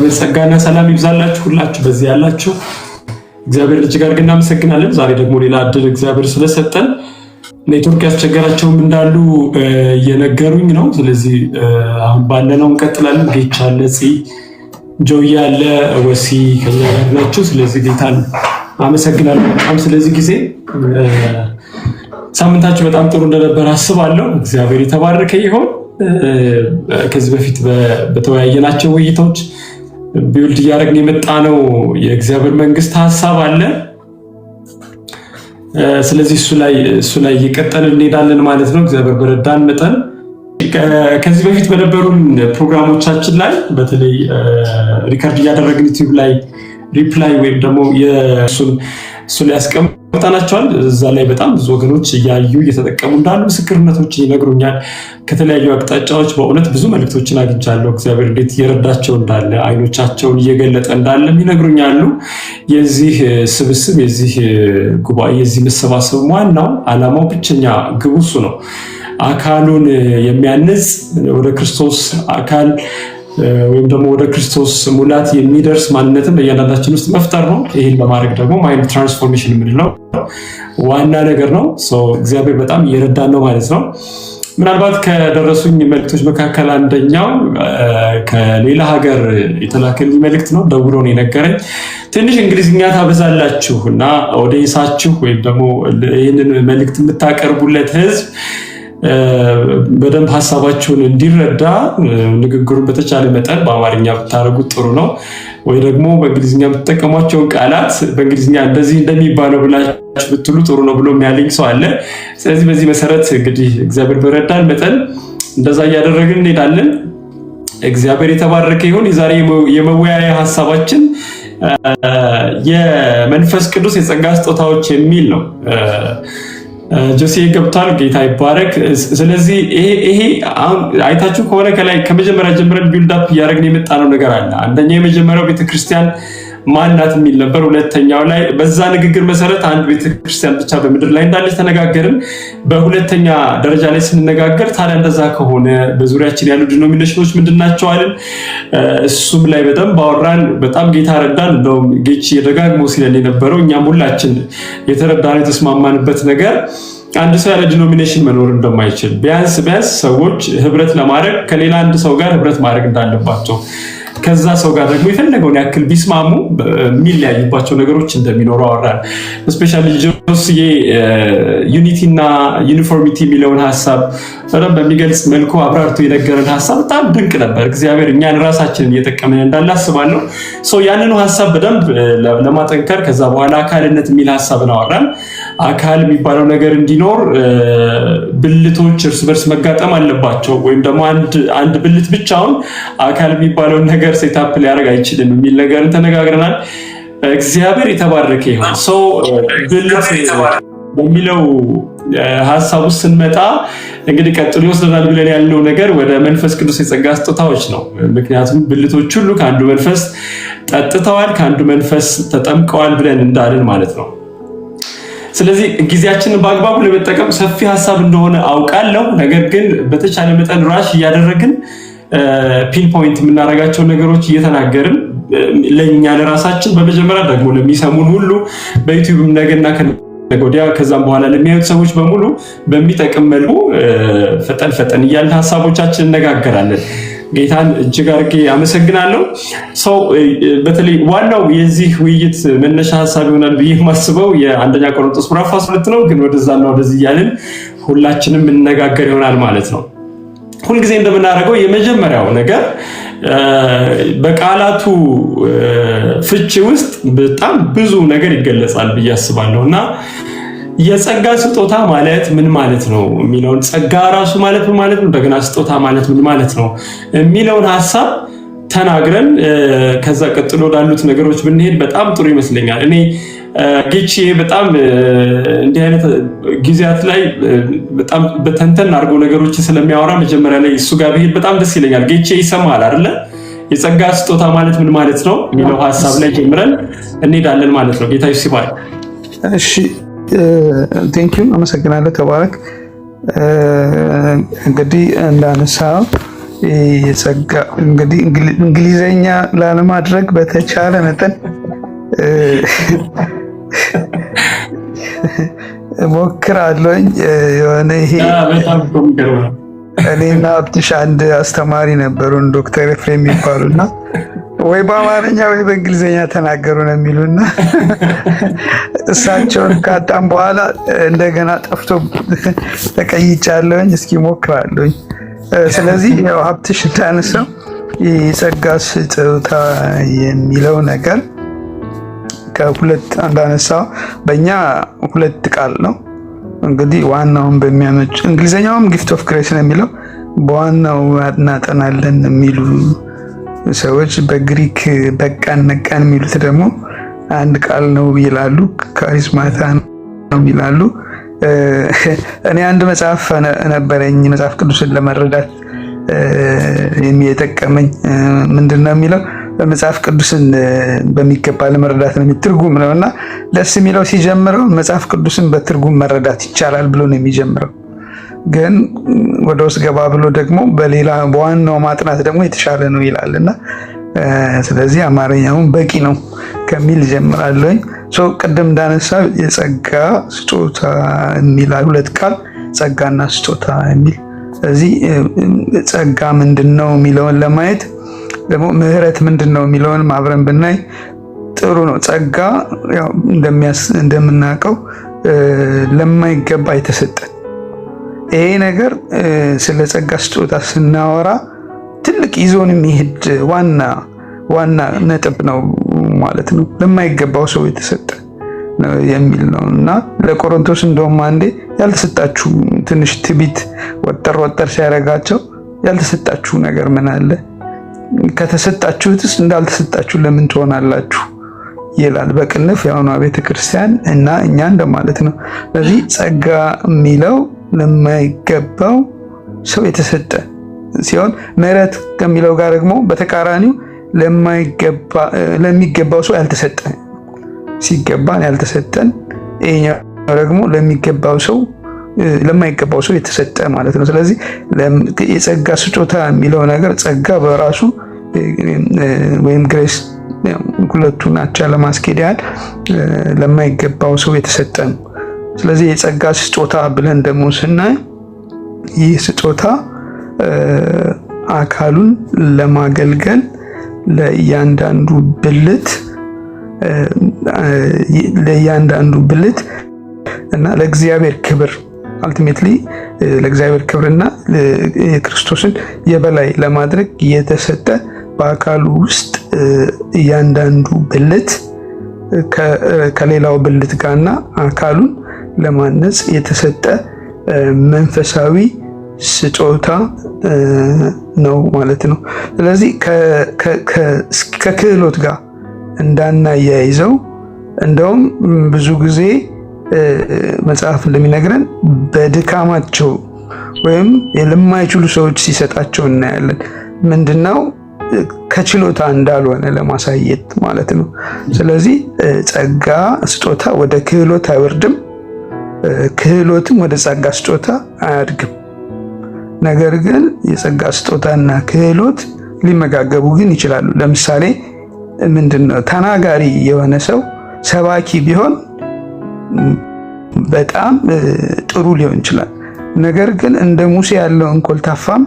እግዚአብሔር ጸጋና ሰላም ይብዛላችሁ ሁላችሁ በዚህ ያላችሁ እግዚአብሔር እጅግ አድርገን እናመሰግናለን። ዛሬ ደግሞ ሌላ እድል እግዚአብሔር ስለሰጠን ኔትወርክ ያስቸገራቸውም እንዳሉ እየነገሩኝ ነው። ስለዚህ አሁን ባለነው እንቀጥላለን። ጌቻ አለ፣ ጆያ አለ፣ ወሲ ከኛ ጋር ናቸው። ስለዚህ ጌታን አመሰግናለሁ በጣም ስለዚህ ጊዜ። ሳምንታችሁ በጣም ጥሩ እንደነበር አስባለሁ። እግዚአብሔር የተባረከ ይሁን። ከዚህ በፊት በተወያየናቸው ውይይቶች ቢውልድ እያደረግን የመጣ ነው የእግዚአብሔር መንግስት ሐሳብ አለ። ስለዚህ እሱ ላይ እየቀጠልን እንሄዳለን ማለት ነው እግዚአብሔር በረዳን መጠን። ከዚህ በፊት በነበሩን ፕሮግራሞቻችን ላይ በተለይ ሪከርድ እያደረግን ዩቲዩብ ላይ ሪፕላይ ወይም ደግሞ እሱን ያስቀምጠናቸዋል። እዛ ላይ በጣም ብዙ ወገኖች እያዩ እየተጠቀሙ እንዳሉ ምስክርነቶች ይነግሩኛል። ከተለያዩ አቅጣጫዎች በእውነት ብዙ መልእክቶችን አግኝቻለሁ። እግዚአብሔር እንዴት እየረዳቸው እንዳለ አይኖቻቸውን እየገለጠ እንዳለ ይነግሩኛሉ። የዚህ ስብስብ የዚህ ጉባኤ የዚህ መሰባሰብ ዋናው ዓላማው ብቸኛ ግቡ እሱ ነው። አካሉን የሚያንጽ ወደ ክርስቶስ አካል ወይም ደግሞ ወደ ክርስቶስ ሙላት የሚደርስ ማንነትን በእያንዳንዳችን ውስጥ መፍጠር ነው። ይህን በማድረግ ደግሞ ማይንድ ትራንስፎርሜሽን የምንለው ዋና ነገር ነው። እግዚአብሔር በጣም እየረዳን ነው ማለት ነው። ምናልባት ከደረሱኝ መልእክቶች መካከል አንደኛው ከሌላ ሀገር የተላከልኝ መልእክት ነው። ደውሎ ነው የነገረኝ ትንሽ እንግሊዝኛ ታበዛላችሁ እና ኦዲየንሳችሁ ወይም ደግሞ ይህንን መልእክት የምታቀርቡለት ህዝብ በደንብ ሀሳባችሁን እንዲረዳ ንግግሩን በተቻለ መጠን በአማርኛ ብታረጉት ጥሩ ነው፣ ወይ ደግሞ በእንግሊዝኛ የምትጠቀሟቸውን ቃላት በእንግሊዝኛ እንደዚህ እንደሚባለው ብላችሁ ብትሉ ጥሩ ነው ብሎ የሚያለኝ ሰው አለ። ስለዚህ በዚህ መሰረት እንግዲህ እግዚአብሔር በረዳን መጠን እንደዛ እያደረግን እንሄዳለን። እግዚአብሔር የተባረከ ይሁን። የዛሬ የመወያያ ሀሳባችን የመንፈስ ቅዱስ የጸጋ ስጦታዎች የሚል ነው። ጆሴ ገብቷል። ጌታ ይባረክ። ስለዚህ ይሄ አይታችሁ ከሆነ ከላይ ከመጀመሪያ ጀምረን ቢልድ አፕ እያደረግን የመጣነው ነገር አለ። አንደኛው የመጀመሪያው ቤተክርስቲያን ማናት የሚል ነበር። ሁለተኛው ላይ በዛ ንግግር መሰረት አንድ ቤተክርስቲያን ብቻ በምድር ላይ እንዳለች ተነጋገርን። በሁለተኛ ደረጃ ላይ ስንነጋገር ታዲያ እንደዛ ከሆነ በዙሪያችን ያሉ ዲኖሚኔሽኖች ምንድናቸው አለን። እሱም ላይ በደንብ አወራን። በጣም ጌታ ረዳን። እንደውም ጌች የደጋግሞ ሲለን የነበረው እኛም ሁላችን የተረዳነው የተስማማንበት ነገር አንድ ሰው ያለ ዲኖሚኔሽን መኖር እንደማይችል፣ ቢያንስ ሰዎች ህብረት ለማድረግ ከሌላ አንድ ሰው ጋር ህብረት ማድረግ እንዳለባቸው፣ ከዛ ሰው ጋር ደግሞ የፈለገውን ያክል ቢስማሙ የሚለያዩባቸው ነገሮች እንደሚኖሩ አወራን። ስፔሻሊ ጆስዬ ዩኒቲ እና ዩኒፎርሚቲ የሚለውን ሀሳብ በደንብ በሚገልጽ መልኩ አብራርቶ የነገረን ሀሳብ በጣም ድንቅ ነበር። እግዚአብሔር እኛን ራሳችንን እየጠቀመን እንዳለ አስባለሁ። ያንኑ ሀሳብ በደንብ ለማጠንከር ከዛ በኋላ አካልነት የሚል ሀሳብን አወራን። አካል የሚባለው ነገር እንዲኖር ብልቶች እርስ በርስ መጋጠም አለባቸው፣ ወይም ደግሞ አንድ ብልት ብቻውን አካል የሚባለውን ነገር ሴታፕ ሊያደርግ አይችልም የሚል ነገር ተነጋግረናል። እግዚአብሔር የተባረከ ይሁን። ብልት በሚለው ሀሳብ ውስጥ ስንመጣ እንግዲህ ቀጥሎ ይወስደናል ብለን ያልነው ነገር ወደ መንፈስ ቅዱስ የጸጋ ስጦታዎች ነው። ምክንያቱም ብልቶች ሁሉ ከአንዱ መንፈስ ጠጥተዋል፣ ከአንዱ መንፈስ ተጠምቀዋል ብለን እንዳልን ማለት ነው። ስለዚህ ጊዜያችንን በአግባቡ ለመጠቀም ሰፊ ሀሳብ እንደሆነ አውቃለሁ። ነገር ግን በተቻለ መጠን ራሽ እያደረግን ፒንፖይንት የምናደርጋቸው ነገሮች እየተናገርን ለእኛ ለራሳችን በመጀመሪያ ደግሞ ለሚሰሙን ሁሉ በዩቲዩብ ነገና ከነገ ወዲያ ከዛም በኋላ ለሚያዩት ሰዎች በሙሉ በሚጠቅም መልኩ ፈጠን እያልን ሀሳቦቻችን እነጋገራለን። ጌታን እጅግ አድርጌ አመሰግናለሁ። በተለይ ዋናው የዚህ ውይይት መነሻ ሀሳብ ይሆናል ብዬ የማስበው የአንደኛ ቆሮንቶስ ምዕራፍ 12 ነው። ግን ወደዛና ወደዚህ እያልን ሁላችንም እንነጋገር ይሆናል ማለት ነው። ሁልጊዜ እንደምናደርገው የመጀመሪያው ነገር በቃላቱ ፍቺ ውስጥ በጣም ብዙ ነገር ይገለጻል ብዬ አስባለሁ እና የጸጋ ስጦታ ማለት ምን ማለት ነው የሚለውን፣ ጸጋ ራሱ ማለት ምን ማለት ነው፣ እንደገና ስጦታ ማለት ምን ማለት ነው የሚለውን ሀሳብ ተናግረን ከዛ ቀጥሎ ላሉት ነገሮች ብንሄድ በጣም ጥሩ ይመስለኛል። እኔ ጌቼ በጣም እንዲህ አይነት ጊዜያት ላይ በጣም በተንተን አድርገው ነገሮችን ስለሚያወራ መጀመሪያ ላይ እሱ ጋር ብሄድ በጣም ደስ ይለኛል። ጌቼ ይሰማል አይደለ? የጸጋ ስጦታ ማለት ምን ማለት ነው የሚለው ሀሳብ ላይ ጀምረን እንሄዳለን ማለት ነው። ጌታ ይስባል። እሺ ቴንኪው፣ አመሰግናለሁ። ተባረክ። እንግዲህ እንዳነሳው የጸጋ እንግዲህ እንግሊዘኛ ላለማድረግ በተቻለ መጠን ሞክራለሁኝ። የሆነ ይሄ እኔና ሀብትሽ አንድ አስተማሪ ነበሩን ዶክተር ኤፍሬም የሚባሉና ወይ በአማርኛ ወይ በእንግሊዝኛ ተናገሩ ነው የሚሉና እሳቸውን ካጣም በኋላ እንደገና ጠፍቶ ተቀይጫለሁኝ። እስኪ ሞክራለሁኝ። ስለዚህ ያው ሀብትሽ እንዳነሳው የጸጋ ስጦታ የሚለው ነገር ከሁለት እንዳነሳው በእኛ ሁለት ቃል ነው። እንግዲህ ዋናውን በሚያመጭ እንግሊዝኛውም ጊፍት ኦፍ ግሬስ ነው የሚለው፣ በዋናው እናጠናለን የሚሉ ሰዎች በግሪክ በቃን ነቃን የሚሉት ደግሞ አንድ ቃል ነው ይላሉ። ካሪስማታ ነው ይላሉ። እኔ አንድ መጽሐፍ ነበረኝ መጽሐፍ ቅዱስን ለመረዳት የሚጠቀመኝ ምንድነው የሚለው መጽሐፍ ቅዱስን በሚገባ ለመረዳት ነው ትርጉም ነውና ደስ የሚለው ሲጀምረው መጽሐፍ ቅዱስን በትርጉም መረዳት ይቻላል ብሎ ነው የሚጀምረው። ግን ወደ ውስጥ ገባ ብሎ ደግሞ በሌላ በዋናው ማጥናት ደግሞ የተሻለ ነው ይላልና ስለዚህ አማርኛውን በቂ ነው ከሚል ጀምራለሁኝ። ቅድም እንዳነሳው የጸጋ ስጦታ የሚል ሁለት ቃል ጸጋና ስጦታ የሚል ስለዚህ ጸጋ ምንድነው የሚለውን ለማየት ደግሞ ምህረት ምንድነው የሚለውን አብረን ብናይ ጥሩ ነው። ጸጋ ያው እንደምናውቀው ለማይገባ የተሰጠ ይሄ ነገር ስለ ጸጋ ስጦታ ስናወራ ትልቅ ይዞን የሚሄድ ዋና ነጥብ ነው ማለት ነው። ለማይገባው ሰው የተሰጠ የሚል ነው እና ለቆሮንቶስ እንደውም አንዴ ያልተሰጣችሁ ትንሽ ትቢት ወጠር ሲያደርጋቸው ያልተሰጣችሁ ነገር ምን አለ ከተሰጣችሁትስ እንዳልተሰጣችሁ ለምን ትሆናላችሁ ይላል። በቅንፍ ያውና ቤተክርስቲያን እና እኛ እንደማለት ነው። ስለዚህ ጸጋ የሚለው ለማይገባው ሰው የተሰጠ ሲሆን ምህረት ከሚለው ጋር ደግሞ በተቃራኒው ለሚገባው ሰው ያልተሰጠ ሲገባን ያልተሰጠን ይሄኛው ደግሞ ለሚገባው ሰው ለማይገባው ሰው የተሰጠ ማለት ነው። ስለዚህ የጸጋ ስጦታ የሚለው ነገር ጸጋ በራሱ ወይም ግሬስ ሁለቱን አቻ ለማስኬድ ያህል ለማይገባው ሰው የተሰጠ ነው። ስለዚህ የጸጋ ስጦታ ብለን ደግሞ ስናይ ይህ ስጦታ አካሉን ለማገልገል ለእያንዳንዱ ብልት እና ለእግዚአብሔር ክብር አልቲሜትሊ ለእግዚአብሔር ክብርና የክርስቶስን የበላይ ለማድረግ የተሰጠ በአካሉ ውስጥ እያንዳንዱ ብልት ከሌላው ብልት ጋርና አካሉን ለማነጽ የተሰጠ መንፈሳዊ ስጦታ ነው ማለት ነው። ስለዚህ ከክህሎት ጋር እንዳናያይዘው እንደውም ብዙ ጊዜ መጽሐፍ እንደሚነግረን በድካማቸው ወይም ለማይችሉ ሰዎች ሲሰጣቸው እናያለን። ምንድነው ከችሎታ እንዳልሆነ ለማሳየት ማለት ነው። ስለዚህ ጸጋ ስጦታ ወደ ክህሎት አይወርድም፣ ክህሎትም ወደ ጸጋ ስጦታ አያድግም። ነገር ግን የጸጋ ስጦታና ክህሎት ሊመጋገቡ ግን ይችላሉ። ለምሳሌ ምንድነው ተናጋሪ የሆነ ሰው ሰባኪ ቢሆን በጣም ጥሩ ሊሆን ይችላል። ነገር ግን እንደ ሙሴ ያለው እንኮልታፋም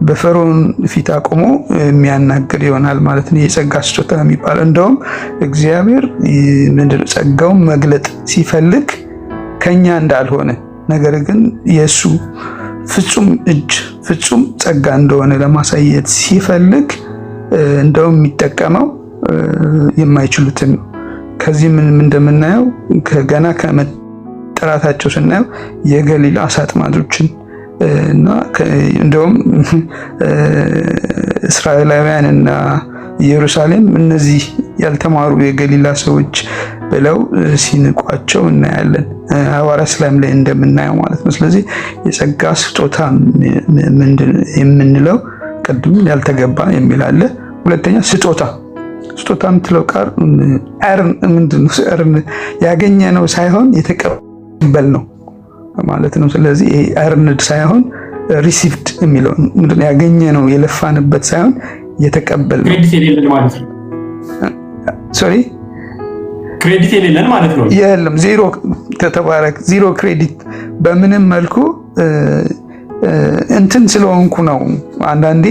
በፈርዖን ፊት አቆሞ የሚያናግር ይሆናል ማለት ነው። የጸጋ ስጦታ የሚባለው እንደውም እግዚአብሔር ምንድነው ጸጋውን መግለጥ ሲፈልግ ከኛ እንዳልሆነ ነገር ግን የሱ ፍጹም ጸጋ እንደሆነ ለማሳየት ሲፈልግ እንደውም የሚጠቀመው የማይችሉትን ነው። ከዚህ ምን እንደምናየው ገና ከመጠራታቸው ስናየው የገሊላ አሳ አጥማጆችን እና እንደውም እስራኤላውያን እና ኢየሩሳሌም እነዚህ ያልተማሩ የገሊላ ሰዎች ብለው ሲንቋቸው እናያለን። ሐዋርያት ሥራም ላይ እንደምናየው ማለት ነው። ስለዚህ የጸጋ ስጦታ የምንለው ቅድም ያልተገባ የሚል አለ። ሁለተኛ ስጦታ የምትለው ቃል እርን ያገኘነው ሳይሆን የተቀበልነው ማለት ነው። ስለዚህ ይሄ እርንድ ሳይሆን ሪሲቭድ የሚለው ምንድነው? ያገኘ ነው የለፋንበት ሳይሆን የተቀበልነው። ክሬዲት የሌለን ማለት ነው። ሶሪ ክሬዲት የሌለን ማለት ነው። የለም ዜሮ ተባረክ። ዜሮ ክሬዲት በምንም መልኩ እንትን ስለሆንኩ ነው አንዳንዴ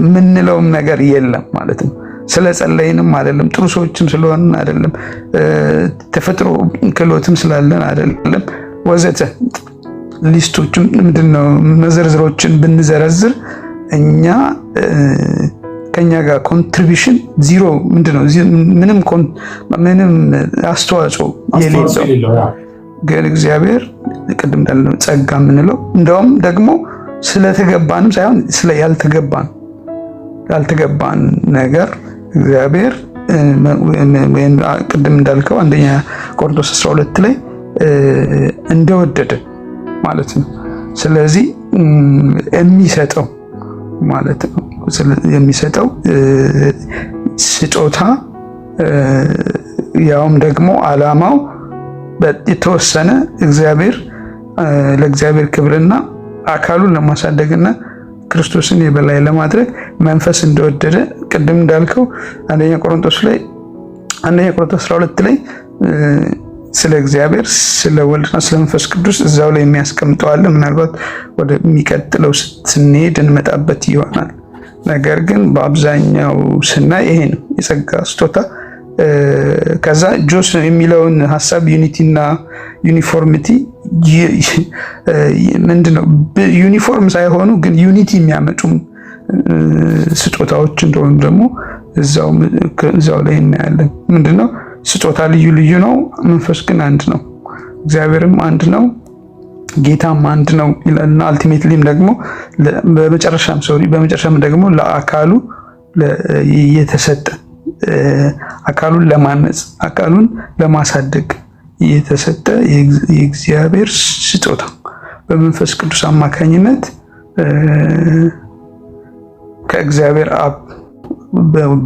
ምንለውም ነገር የለም ማለት ነው። ስለጸለይንም አይደለም፣ ጥሩ ሰዎችም ስለሆንን አይደለም፣ ተፈጥሮ ክህሎትም ስላለን አይደለም፣ ወዘተ ሊስቶችም ምንድነው መዘርዝሮችን ብንዘረዝር እኛ ከኛ ጋር ኮንትሪቢዩሽን ዜሮ ምንድነው ምንም አስተዋጽኦ የሌለው ግን እግዚአብሔር ቅድም እንዳልነው ጸጋ የምንለው እንደውም ደግሞ ስለተገባንም ሳይሆን ስለ ያልተገባን ነገር እግዚአብሔር ቅድም እንዳልከው አንደኛ ቆሮንቶስ 12 ላይ እንደወደደ ማለት ነው። ስለዚህ የሚሰጠው ማለት ነው። የሚሰጠው ስጦታ ያውም ደግሞ ዓላማው የተወሰነ ለእግዚአብሔር ክብርና አካሉን ለማሳደግና ክርስቶስን የበላይ ለማድረግ መንፈስ እንደወደደ ቅድም እንዳልከው አንደኛ ቆሮንቶስ 12 ላይ ስለ እግዚአብሔር ስለ ወልድና ስለ መንፈስ ቅዱስ እዛው ላይ የሚያስቀምጠዋል። ምናልባት ወደሚቀጥለው ስንሄድ እንመጣበት ይሆናል። ነገር ግን በአብዛኛው ስናይ ይሄ ነው የጸጋ ስጦታ። ከዛ ጆስ የሚለውን ሐሳብ ዩኒቲና ዩኒፎርሚቲ ምንድነው? ዩኒፎርም ሳይሆኑ ግን ዩኒቲ የሚያመጡ ስጦታዎች እንደሆኑ ደግሞ እዛው ላይ እናያለን። ምንድነው? ስጦታ ልዩ ልዩ ነው፣ መንፈስ ግን አንድ ነው፣ እግዚአብሔርም አንድ ነው፣ ጌታም አንድ ነው ይላልና አልቲሜትሊም ደግሞ በመጨረሻም ደግሞ ለአካሉ የተሰጠ አካሉን ለማነጽ አካሉን ለማሳደግ የተሰጠ የእግዚአብሔር ስጦታ በመንፈስ ቅዱስ አማካኝነት ከእግዚአብሔር አብ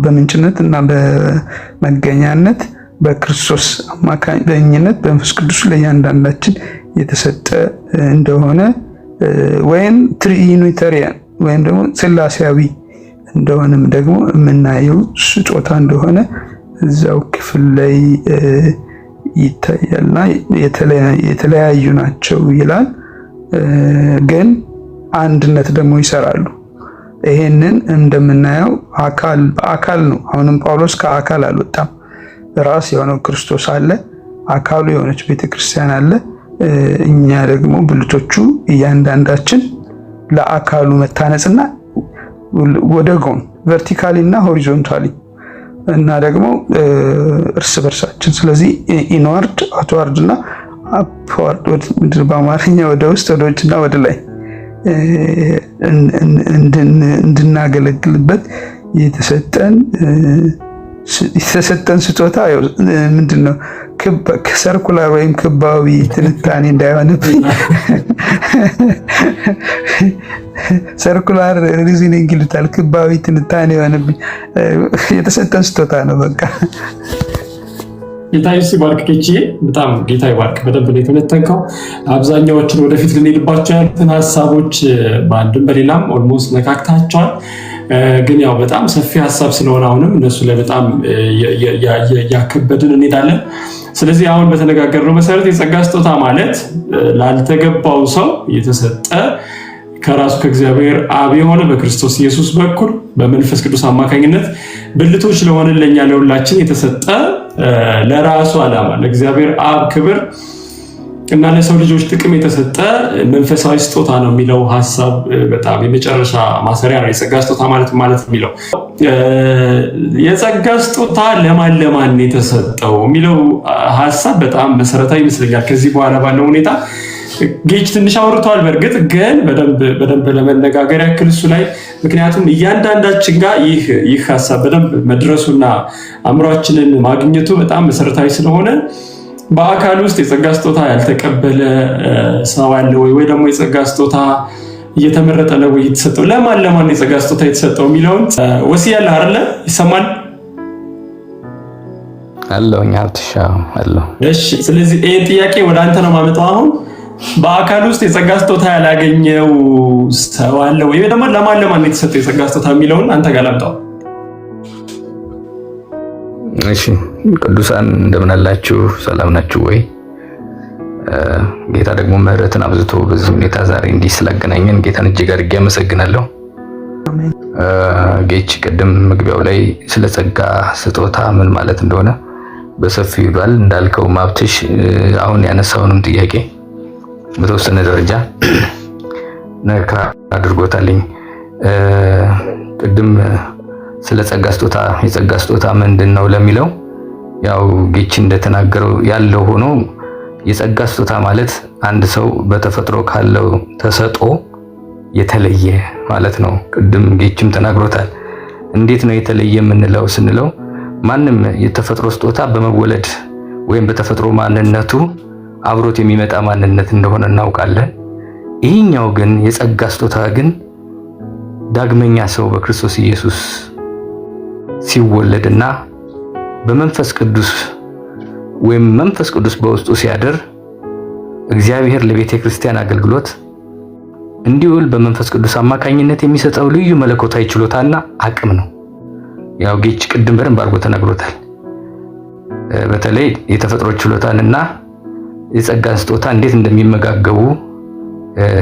በምንጭነት እና በመገኛነት በክርስቶስ አማካኝነት በመንፈስ ቅዱስ ለእያንዳንዳችን የተሰጠ እንደሆነ ወይም ትሪዩኒታሪያን ወይም ደግሞ ስላሴያዊ እንደሆነም ደግሞ የምናየው ስጦታ እንደሆነ እዛው ክፍል ላይ ይታያልና የተለያዩ ናቸው ይላል። ግን አንድነት ደግሞ ይሰራሉ። ይሄንን እንደምናየው በአካል ነው። አሁንም ጳውሎስ ከአካል አልወጣም። ራስ የሆነው ክርስቶስ አለ፣ አካሉ የሆነች ቤተክርስቲያን አለ። እኛ ደግሞ ብልቶቹ እያንዳንዳችን ለአካሉ መታነጽና ወደ ጎን ቨርቲካሊ እና ሆሪዞንታሊ እና ደግሞ እርስ በርሳችን ስለዚህ ኢንዋርድ አውትዋርድ እና አፕዋርድ በአማርኛ ወደ ውስጥ ወደ ውጭና ወደ ላይ እንድናገለግልበት የተሰጠን ስጦታ ምንድነው? ሰርኩላር ወይም ክባዊ ትንታኔ እንዳይሆንብኝ ሰርኩላር ሪዝኒንግ ይሉታል። ክባዊ ትንታኔ የሆነብኝ የተሰጠን ስጦታ ነው። በቃ ጌታ ኢየሱስ ይባርክ። በጣም ጌታ ይባርክ። በደንብ ነው የተነተንከው። አብዛኛዎችን ወደፊት ልንሄድባቸው ያሉትን ሀሳቦች በአንድም በሌላም ኦልሞስት ነካክታቸዋል። ግን ያው በጣም ሰፊ ሀሳብ ስለሆነ አሁንም እነሱ ላይ በጣም ያከበድን እንሄዳለን። ስለዚህ አሁን በተነጋገርነው መሰረት የጸጋ ስጦታ ማለት ላልተገባው ሰው የተሰጠ ከራሱ ከእግዚአብሔር አብ የሆነ በክርስቶስ ኢየሱስ በኩል በመንፈስ ቅዱስ አማካኝነት ብልቶች ለሆነ ለኛ ለሁላችን የተሰጠ ለራሱ ዓላማ ለእግዚአብሔር አብ ክብር እና ለሰው ልጆች ጥቅም የተሰጠ መንፈሳዊ ስጦታ ነው የሚለው ሐሳብ በጣም የመጨረሻ ማሰሪያ ነው። የጸጋ ስጦታ ማለት የሚለው የጸጋ ስጦታ ለማን የተሰጠው የሚለው ሐሳብ በጣም መሰረታዊ ይመስለኛል። ከዚህ በኋላ ባለው ሁኔታ ጌጅ ትንሽ አውርቷል። በእርግጥ ግን በደንብ ለመነጋገር ያክል እሱ ላይ ምክንያቱም እያንዳንዳችን ጋር ይህ ሐሳብ በደንብ መድረሱና አእምሯችንን ማግኘቱ በጣም መሰረታዊ ስለሆነ በአካል ውስጥ የጸጋ ስጦታ ያልተቀበለ ሰው አለ ወይ ደግሞ የጸጋ ስጦታ እየተመረጠ ነው ወይ የተሰጠው ለማን የጸጋ ስጦታ የተሰጠው የሚለውን ወሲያ ያለ አይደለ ይሰማል አለውኛ አትሻው አለው። እሺ፣ ስለዚህ ይሄን ጥያቄ ወደ አንተ ነው ማመጣው። አሁን በአካል ውስጥ የጸጋ ስጦታ ያላገኘው ሰው አለ ወይ? ደግሞ ለማን የተሰጠው የጸጋ ስጦታ የሚለውን አንተ ጋር ላምጣው። እሺ ቅዱሳን እንደምን አላችሁ? ሰላም ናችሁ ወይ? ጌታ ደግሞ ምሕረትን አብዝቶ በዚህ ሁኔታ ዛሬ እንዲህ ስላገናኘን ጌታን እጅግ አድርጌ አመሰግናለሁ። ጌች ቅድም መግቢያው ላይ ስለ ጸጋ ስጦታ ምን ማለት እንደሆነ በሰፊው ይሏል። እንዳልከው ማብትሽ አሁን ያነሳውንም ጥያቄ በተወሰነ ደረጃ ነካ አድርጎታልኝ። ቅድም ስለ ጸጋ ስጦታ የጸጋ ስጦታ ምንድነው ለሚለው ያው ጌች እንደተናገረው ያለው ሆኖ የጸጋ ስጦታ ማለት አንድ ሰው በተፈጥሮ ካለው ተሰጦ የተለየ ማለት ነው። ቅድም ጌችም ተናግሮታል። እንዴት ነው የተለየ የምንለው ስንለው ማንም የተፈጥሮ ስጦታ በመወለድ ወይም በተፈጥሮ ማንነቱ አብሮት የሚመጣ ማንነት እንደሆነ እናውቃለን። ይህኛው ግን የጸጋ ስጦታ ግን ዳግመኛ ሰው በክርስቶስ ኢየሱስ ሲወለድና በመንፈስ ቅዱስ ወይም መንፈስ ቅዱስ በውስጡ ሲያድር እግዚአብሔር ለቤተ ክርስቲያን አገልግሎት እንዲውል በመንፈስ ቅዱስ አማካኝነት የሚሰጠው ልዩ መለኮታዊ ችሎታና አቅም ነው። ያው ጌች ቅድም በደንብ አድርጎ ተናግሮታል። በተለይ የተፈጥሮ ችሎታንና የጸጋን ስጦታ እንዴት እንደሚመጋገቡ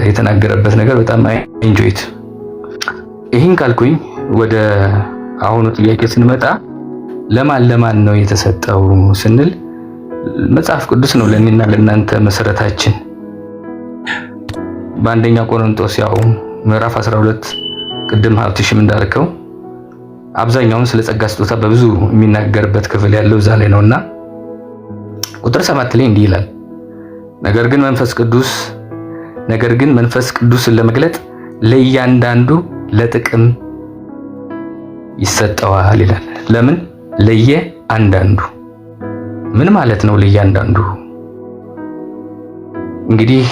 የተናገረበት ነገር በጣም ኢንጆይት። ይህን ካልኩኝ ወደ አሁኑ ጥያቄ ስንመጣ ለማን ነው የተሰጠው ስንል መጽሐፍ ቅዱስ ነው ለኔና ለእናንተ መሰረታችን። በአንደኛ ቆሮንቶስ ያው ምዕራፍ 12 ቅድም ሀብትሽም እንዳልከው አብዛኛውን ስለ ጸጋ ስጦታ በብዙ የሚናገርበት ክፍል ያለው እዛ ላይ ነውና ቁጥር 7 ላይ እንዲህ ይላል፣ ነገር ግን መንፈስ ቅዱስን ለመግለጥ ለእያንዳንዱ ለጥቅም ይሰጠዋል ይላል። ለምን ለየአንዳንዱ? ምን ማለት ነው ለእያንዳንዱ? እንግዲህ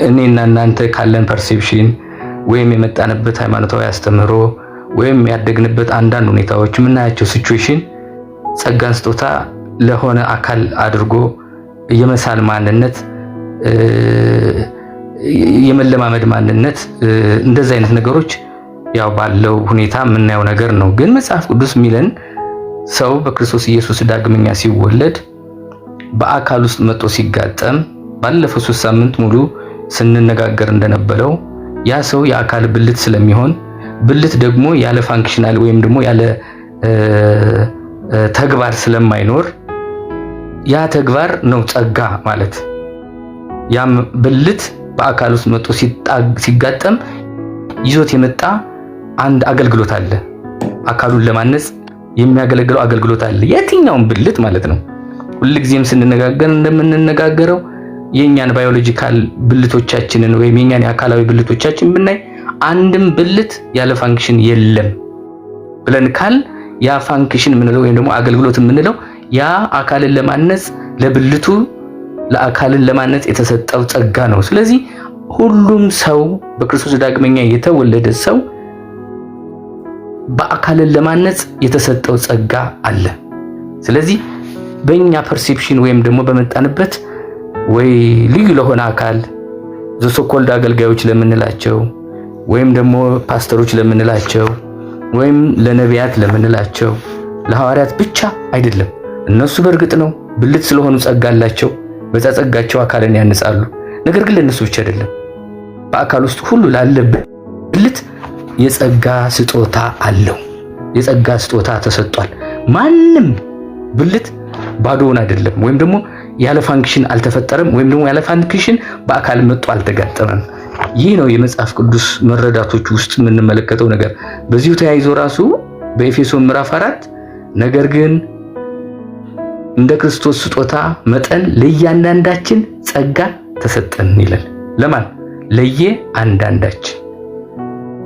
እኔና እናንተ ካለን ፐርሴፕሽን ወይም የመጣንበት ሃይማኖታዊ አስተምህሮ ወይም ያደግንበት አንዳንድ ሁኔታዎች የምናያቸው ሲቹዌሽን ጸጋን ስጦታ ለሆነ አካል አድርጎ የመሳል ማንነት የመለማመድ ማንነት እንደዚህ አይነት ነገሮች ያው ባለው ሁኔታ የምናየው ነገር ነው። ግን መጽሐፍ ቅዱስ የሚለን ሰው በክርስቶስ ኢየሱስ ዳግመኛ ሲወለድ በአካል ውስጥ መጥቶ ሲጋጠም ባለፈው 3 ሳምንት ሙሉ ስንነጋገር እንደነበረው ያ ሰው የአካል ብልት ስለሚሆን ብልት ደግሞ ያለ ፋንክሽናል ወይም ደግሞ ያለ ተግባር ስለማይኖር ያ ተግባር ነው ጸጋ ማለት። ያም ብልት በአካል ውስጥ መጥቶ ሲጋጠም ይዞት የመጣ አንድ አገልግሎት አለ። አካሉን ለማነጽ የሚያገለግለው አገልግሎት አለ። የትኛውም ብልት ማለት ነው። ሁልጊዜም ስንነጋገር እንደምንነጋገረው የኛን ባዮሎጂካል ብልቶቻችንን ወይም የኛን የአካላዊ ብልቶቻችን ብናይ አንድም ብልት ያለ ፋንክሽን የለም ብለን ካል ያ ፋንክሽን የምንለው ወይም ደግሞ አገልግሎት የምንለው ያ አካልን ለማነጽ ለብልቱ ለአካልን ለማነጽ የተሰጠው ጸጋ ነው። ስለዚህ ሁሉም ሰው በክርስቶስ ዳግመኛ የተወለደ ሰው በአካልን ለማነጽ የተሰጠው ጸጋ አለ። ስለዚህ በእኛ ፐርሴፕሽን ወይም ደግሞ በመጣንበት ወይ ልዩ ለሆነ አካል ዘሶኮልድ አገልጋዮች ለምንላቸው ወይም ደግሞ ፓስተሮች ለምንላቸው ወይም ለነቢያት ለምንላቸው ለሐዋርያት ብቻ አይደለም። እነሱ በእርግጥ ነው ብልት ስለሆኑ ጸጋ አላቸው፣ በዛ ጸጋቸው አካልን ያንጻሉ። ነገር ግን ለነሱ ብቻ አይደለም። በአካል ውስጥ ሁሉ ላለ ብልት የጸጋ ስጦታ አለው። የጸጋ ስጦታ ተሰጥቷል። ማንም ብልት ባዶውን አይደለም፣ ወይም ደግሞ ያለ ፋንክሽን አልተፈጠረም፣ ወይም ደግሞ ያለ ፋንክሽን በአካል መጥቶ አልተጋጠመም። ይህ ነው የመጽሐፍ ቅዱስ መረዳቶች ውስጥ የምንመለከተው ነገር። በዚሁ ተያይዞ ራሱ በኤፌሶን ምዕራፍ 4 ነገር ግን እንደ ክርስቶስ ስጦታ መጠን ለእያንዳንዳችን ጸጋ ተሰጠን ይላል። ለማን? ለየአንዳንዳችን።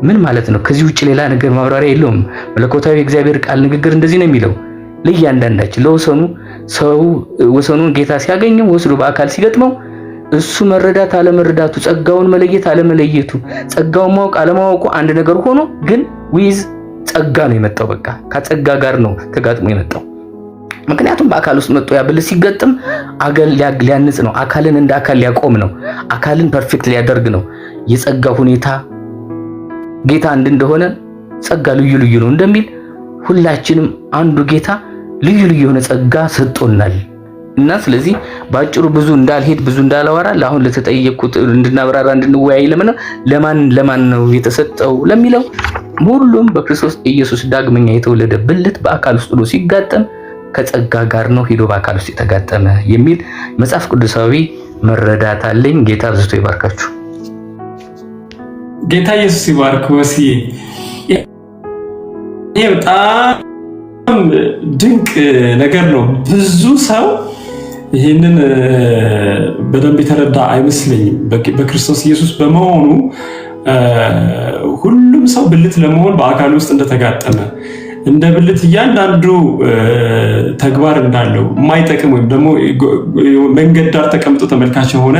ምን ማለት ነው? ከዚህ ውጭ ሌላ ነገር ማብራሪያ የለውም። መለኮታዊ የእግዚአብሔር ቃል ንግግር እንደዚህ ነው የሚለው፣ ለእያንዳንዳችን። ለወሰኑ ሰው ወሰኑን ጌታ ሲያገኘው ወስዶ በአካል ሲገጥመው እሱ መረዳት አለመረዳቱ፣ ጸጋውን መለየት አለመለየቱ፣ ጸጋውን ማወቅ አለማወቁ አንድ ነገር ሆኖ ግን ዊዝ ጸጋ ነው የመጣው። በቃ ከጸጋ ጋር ነው ተጋጥሞ የመጣው። ምክንያቱም በአካል ውስጥ መጥቶ ያ ብልት ሲገጥም አገል ሊያንጽ ነው። አካልን እንደ አካል ሊያቆም ነው። አካልን ፐርፌክት ሊያደርግ ነው። የጸጋ ሁኔታ ጌታ አንድ እንደሆነ ጸጋ ልዩ ልዩ ነው እንደሚል ሁላችንም አንዱ ጌታ ልዩ ልዩ የሆነ ጸጋ ሰጥቶናል እና ስለዚህ ባጭሩ ብዙ እንዳልሄድ ብዙ እንዳላወራ ለአሁን ለተጠየቁት እንድናብራራ እንድንወያይ ለማን ነው የተሰጠው ለሚለው ሁሉም በክርስቶስ ኢየሱስ ዳግመኛ የተወለደ ብልት በአካል ውስጥ ነው ሲጋጠም ከጸጋ ጋር ነው ሄዶ በአካል ውስጥ የተጋጠመ የሚል መጽሐፍ ቅዱሳዊ መረዳት አለኝ። ጌታ አብዝቶ ይባርካችሁ። ጌታ ኢየሱስ ይባርክ። ወስዬ ይሄ በጣም ድንቅ ነገር ነው። ብዙ ሰው ይህንን በደንብ የተረዳ አይመስለኝም። በክርስቶስ ኢየሱስ በመሆኑ ሁሉም ሰው ብልት ለመሆን በአካል ውስጥ እንደተጋጠመ እንደ ብልት እያንዳንዱ ተግባር እንዳለው የማይጠቅም ወይም ደግሞ መንገድ ዳር ተቀምጦ ተመልካች የሆነ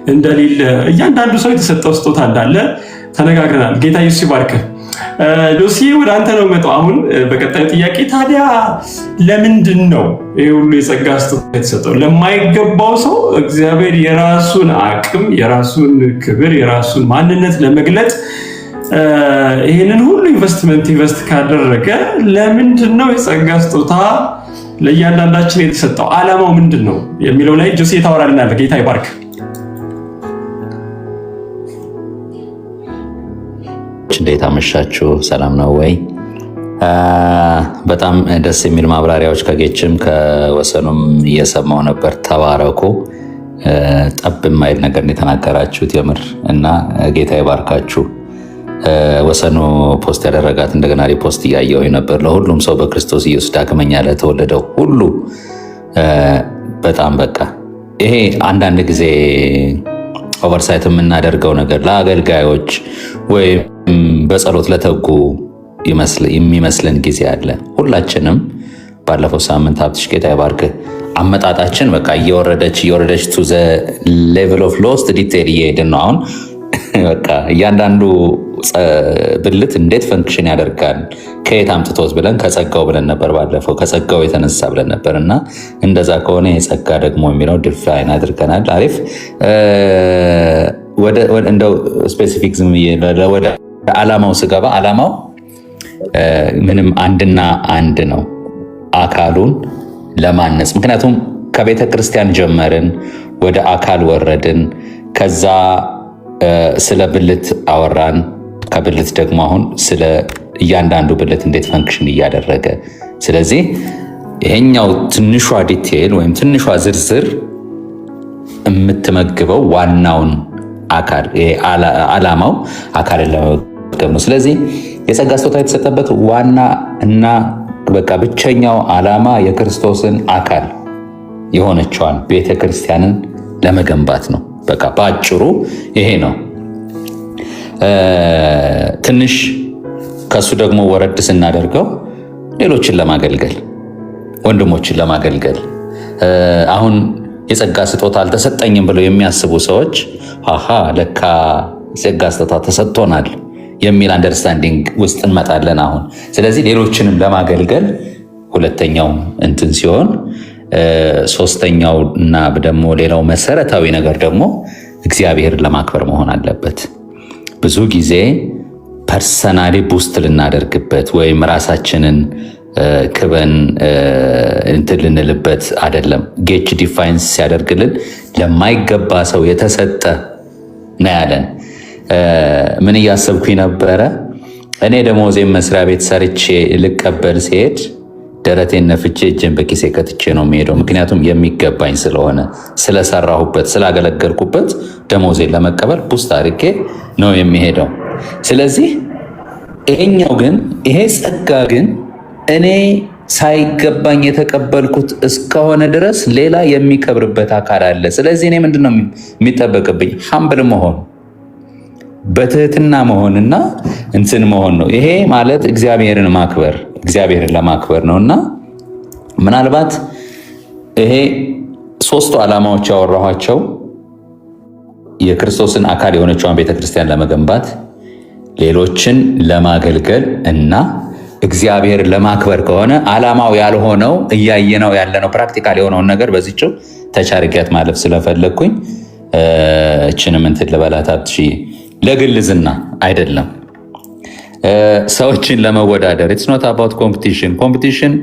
እንደሌለ እያንዳንዱ ሰው የተሰጠው ስጦታ እንዳለ ተነጋግረናል። ጌታ ኢየሱስ ይባርክ። ሉሲ ወደ አንተ ነው መጣው። አሁን በቀጣዩ ጥያቄ ታዲያ ለምንድን ነው ይሄ ሁሉ የጸጋ ስጦታ የተሰጠው? ለማይገባው ሰው እግዚአብሔር የራሱን አቅም፣ የራሱን ክብር፣ የራሱን ማንነት ለመግለጥ ይሄንን ሁሉ ኢንቨስት ካደረገ ለምንድን ነው የጸጋ ስጦታ ለእያንዳንዳችን የተሰጠው? ዓላማው ምንድን ነው የሚለው ላይ ጆሴ ታወራልናል። ጌታ ይባርክ። እንዴት አመሻችሁ? ሰላም ነው ወይ? በጣም ደስ የሚል ማብራሪያዎች ከጌችም ከወሰኑም እየሰማው ነበር። ተባረኩ። ጠብ የማይል ነገር የተናገራችሁት የምር እና ጌታ ይባርካችሁ። ወሰኑ ፖስት ያደረጋት እንደገና ሪፖስት እያየው ነበር። ለሁሉም ሰው በክርስቶስ ኢየሱስ ዳግመኛ ለተወለደው ሁሉ በጣም በቃ ይሄ አንዳንድ ጊዜ ኦቨርሳይት የምናደርገው ነገር ለአገልጋዮች ወይም በጸሎት ለተጉ የሚመስለን ጊዜ አለ። ሁላችንም ባለፈው ሳምንት ሀብትሽ ጌታ ይባርክ አመጣጣችን በቃ እየወረደች ቱ ዘ ሌቭል ኦፍ ሎስት ዲቴል እየሄድን ነው። አሁን በቃ እያንዳንዱ ብልት እንዴት ፈንክሽን ያደርጋል ከየት አምጥቶት ብለን ከጸጋው ብለን ነበር። ባለፈው ከጸጋው የተነሳ ብለን ነበር እና እንደዛ ከሆነ የጸጋ ደግሞ የሚለው ዲፋይን አድርገናል። አሪፍ። እንደው ስፔሲፊክ ዝም ወደ ዓላማው ስገባ ዓላማው ምንም አንድና አንድ ነው፣ አካሉን ለማነጽ። ምክንያቱም ከቤተ ክርስቲያን ጀመርን፣ ወደ አካል ወረድን፣ ከዛ ስለ ብልት አወራን። ከብልት ደግሞ አሁን ስለ እያንዳንዱ ብልት እንዴት ፈንክሽን እያደረገ፣ ስለዚህ ይሄኛው ትንሿ ዲቴይል ወይም ትንሿ ዝርዝር የምትመግበው ዋናውን አካል ዓላማው አካልን ለመመገብ ነው። ስለዚህ የጸጋ ስጦታ የተሰጠበት ዋና እና በቃ ብቸኛው ዓላማ የክርስቶስን አካል የሆነችዋን ቤተ ክርስቲያንን ለመገንባት ነው። በቃ በአጭሩ ይሄ ነው። ትንሽ ከሱ ደግሞ ወረድ ስናደርገው ሌሎችን ለማገልገል፣ ወንድሞችን ለማገልገል አሁን የጸጋ ስጦታ አልተሰጠኝም ብለው የሚያስቡ ሰዎች ለካ ጸጋ ስጦታ ተሰጥቶናል የሚል አንደርስታንዲንግ ውስጥ እንመጣለን አሁን። ስለዚህ ሌሎችንም ለማገልገል ሁለተኛው እንትን ሲሆን፣ ሶስተኛው እና ደግሞ ሌላው መሰረታዊ ነገር ደግሞ እግዚአብሔርን ለማክበር መሆን አለበት። ብዙ ጊዜ ፐርሰናሊ ቡስት ልናደርግበት ወይም ራሳችንን ክበን እንትን ልንልበት አይደለም። ጌች ዲፋይንስ ሲያደርግልን ለማይገባ ሰው የተሰጠ ነው ያለን። ምን እያሰብኩኝ ነበረ? እኔ ደሞዜን መስሪያ ቤት ሰርቼ ልቀበል ሲሄድ ደረቴን ነፍቼ እጄን በኪሴ ከትቼ ነው የሚሄደው። ምክንያቱም የሚገባኝ ስለሆነ ስለሰራሁበት፣ ስላገለገልኩበት ደሞዜን ለመቀበል ቡስት አድርጌ ነው የሚሄደው። ስለዚህ ይሄኛው ግን ይሄ ጸጋ ግን እኔ ሳይገባኝ የተቀበልኩት እስከሆነ ድረስ ሌላ የሚከብርበት አካል አለ። ስለዚህ እኔ ምንድነው የሚጠበቅብኝ? ሀምብል መሆን፣ በትህትና መሆንና እንትን መሆን ነው። ይሄ ማለት እግዚአብሔርን ማክበር፣ እግዚአብሔርን ለማክበር ነውና ምናልባት ይሄ ሶስቱ ዓላማዎች ያወራኋቸው የክርስቶስን አካል የሆነችውን ቤተክርስቲያን ለመገንባት፣ ሌሎችን ለማገልገል እና እግዚአብሔር ለማክበር ከሆነ ዓላማው ያልሆነው እያየነው ያለነው ፕራክቲካል የሆነውን ነገር በዚህው ተቻርጊያት ማለፍ ስለፈለግኩኝ እችንም እንትን ልበላት አትሺ ለግልዝና አይደለም ሰዎችን ለመወዳደር it's not about competition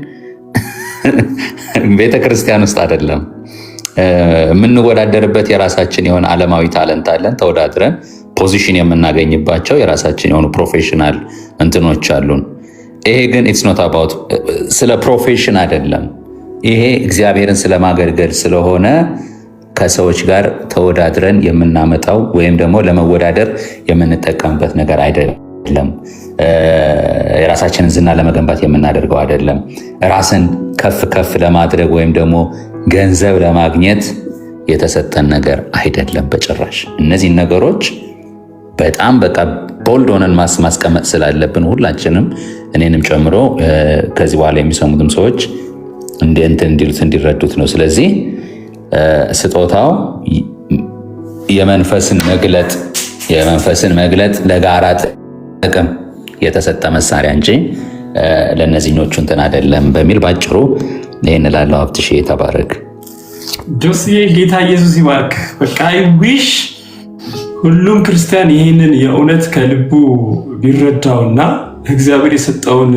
ቤተክርስቲያን ውስጥ አይደለም የምንወዳደርበት የራሳችን የሆነ ዓለማዊ ታለንት አለን ተወዳድረን ፖዚሽን የምናገኝባቸው የራሳችን የሆኑ ፕሮፌሽናል እንትኖች አሉን ይሄ ግን it's not about ስለ ፕሮፌሽን አይደለም ይሄ እግዚአብሔርን ስለማገልገል ስለሆነ ከሰዎች ጋር ተወዳድረን የምናመጣው ወይም ደግሞ ለመወዳደር የምንጠቀምበት ነገር አይደለም የራሳችንን ዝና ለመገንባት የምናደርገው አይደለም ራስን ከፍ ለማድረግ ወይም ደግሞ ገንዘብ ለማግኘት የተሰጠን ነገር አይደለም በጭራሽ እነዚህ ነገሮች በጣም በቃ ቦልድ ሆነን ማስቀመጥ ስላለብን ሁላችንም እኔንም ጨምሮ ከዚህ በኋላ የሚሰሙትም ሰዎች እንዲረዱት ነው ስለዚህ ስጦታው የመንፈስን መግለጥ ለጋራ ጥቅም የተሰጠ መሳሪያ እንጂ ለነዚህኞቹ እንትን አይደለም በሚል ባጭሩ ይሄን ላለው ሀብትሽ ተባረክ ጆሲዬ ጌታ ኢየሱስ ይባርክ በቃ አይ ዊሽ ሁሉም ክርስቲያን ይሄንን የእውነት ከልቡ ቢረዳውና እግዚአብሔር የሰጠውን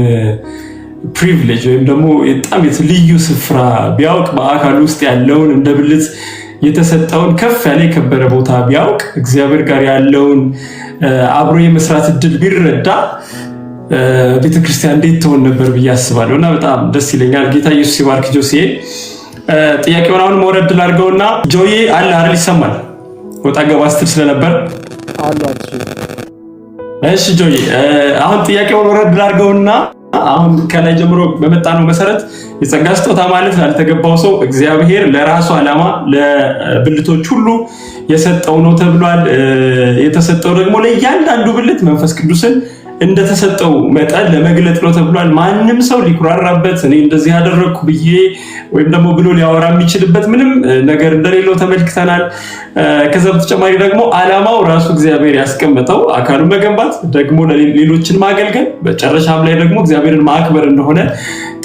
ፕሪቪሌጅ ወይም ደግሞ በጣም ልዩ ስፍራ ቢያውቅ በአካል ውስጥ ያለውን እንደ ብልት የተሰጠውን ከፍ ያለ የከበረ ቦታ ቢያውቅ እግዚአብሔር ጋር ያለውን አብሮ የመስራት እድል ቢረዳ ቤተክርስቲያን እንዴት ትሆን ነበር ብዬ አስባለሁ እና በጣም ደስ ይለኛል ጌታ ኢየሱስ ይባርክ ጆሲዬ ጥያቄውን አሁን መውረድ ላድርገውና ጆዬ አለ አይደል ይሰማል ወጣ ገባ ስትል ስለነበር እሺ ጆዬ አሁን ጥያቄውን ወረድ ላድርገውና አሁን ከላይ ጀምሮ በመጣነው መሰረት የጸጋ ስጦታ ማለት ላልተገባው ሰው እግዚአብሔር ለራሱ ዓላማ ለብልቶች ሁሉ የሰጠው ነው ተብሏል የተሰጠው ደግሞ ለእያንዳንዱ ብልት መንፈስ ቅዱስን እንደተሰጠው መጠን ለመግለጥ ነው ተብሏል ማንም ሰው ሊኩራራበት እኔ እንደዚህ ያደረኩ ብዬ ወይም ደግሞ ብሎ ሊያወራ የሚችልበት ምንም ነገር እንደሌለው ተመልክተናል ከዛ በተጨማሪ ደግሞ ዓላማው ራሱ እግዚአብሔር ያስቀመጠው አካሉን መገንባት ደግሞ ለሌሎችን ማገልገል በጨረሻም ላይ ደግሞ እግዚአብሔርን ማክበር እንደሆነ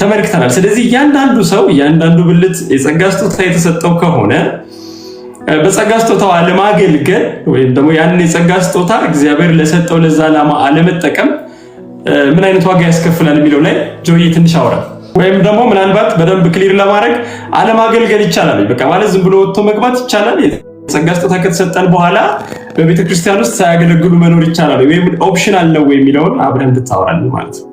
ተመልክተናል ስለዚህ እያንዳንዱ ሰው እያንዳንዱ ብልት የጸጋ ስጦታ የተሰጠው ከሆነ በጸጋ ስጦታው አለማገልገል ወይም ደግሞ ያን የጸጋ ስጦታ እግዚአብሔር ለሰጠው ለዛ ዓላማ አለመጠቀም ምን አይነት ዋጋ ያስከፍላል የሚለው ላይ ጆይ ትንሽ አውራ ወይም ደግሞ ምናልባት በደንብ ክሊር ለማድረግ አለማገልገል ይቻላል በቃ ማለት ዝም ብሎ ወጥቶ መግባት ይቻላል የጸጋ ስጦታ ከተሰጠን በኋላ በቤተ ክርስቲያን ውስጥ ሳያገለግሉ መኖር ይቻላል ወይም ኦፕሽናል ነው የሚለውን አብረን እንድታወራለን ማለት ነው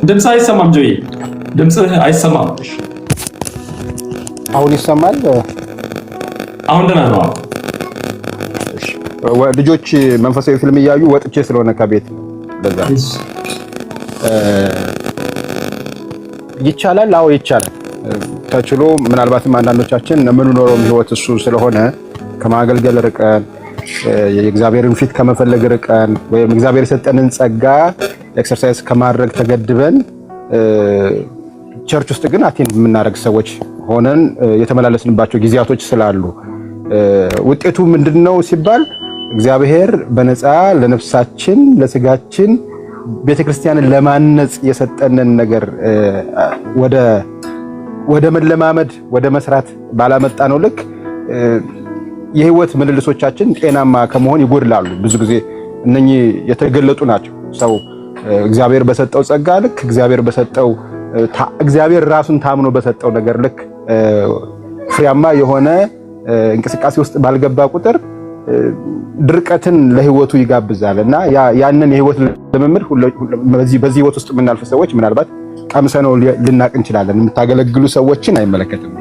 ድምጽ አይሰማም ጆይ ድምጽ አይሰማም አሁን ይሰማል አሁን ደህና ነው ልጆች መንፈሳዊ ፊልም እያዩ ወጥቼ ስለሆነ ከቤት በዛ ይቻላል አዎ ይቻላል ተችሎ ምናልባትም አንዳንዶቻችን የምንኖረው ህይወት እሱ ስለሆነ ከማገልገል ርቀን የእግዚአብሔርን ፊት ከመፈለግ ርቀን ወይም እግዚአብሔር የሰጠንን ጸጋ ኤክሰርሳይዝ ከማድረግ ተገድበን ቸርች ውስጥ ግን አቴንድ የምናደርግ ሰዎች ሆነን የተመላለስንባቸው ጊዜያቶች ስላሉ ውጤቱ ምንድነው ሲባል እግዚአብሔር በነፃ ለነፍሳችን ለስጋችን ቤተክርስቲያንን ለማነጽ የሰጠንን ነገር ወደ መለማመድ ወደ መስራት ባላመጣ ነው ልክ የህይወት ምልልሶቻችን ጤናማ ከመሆን ይጎድላሉ ብዙ ጊዜ እነኚህ የተገለጡ ናቸው ሰው እግዚአብሔር በሰጠው ጸጋ ልክ እግዚአብሔር ራሱን ታምኖ በሰጠው ነገር ልክ ፍሬያማ የሆነ እንቅስቃሴ ውስጥ ባልገባ ቁጥር ድርቀትን ለህይወቱ ይጋብዛልና ያንን የህይወት ልምምድ በዚህ ህይወት ውስጥ የምናልፍ ሰዎች ምናልባት ቀምሰነው ልናቅ እንችላለን የምታገለግሉ ሰዎችን አይመለከትም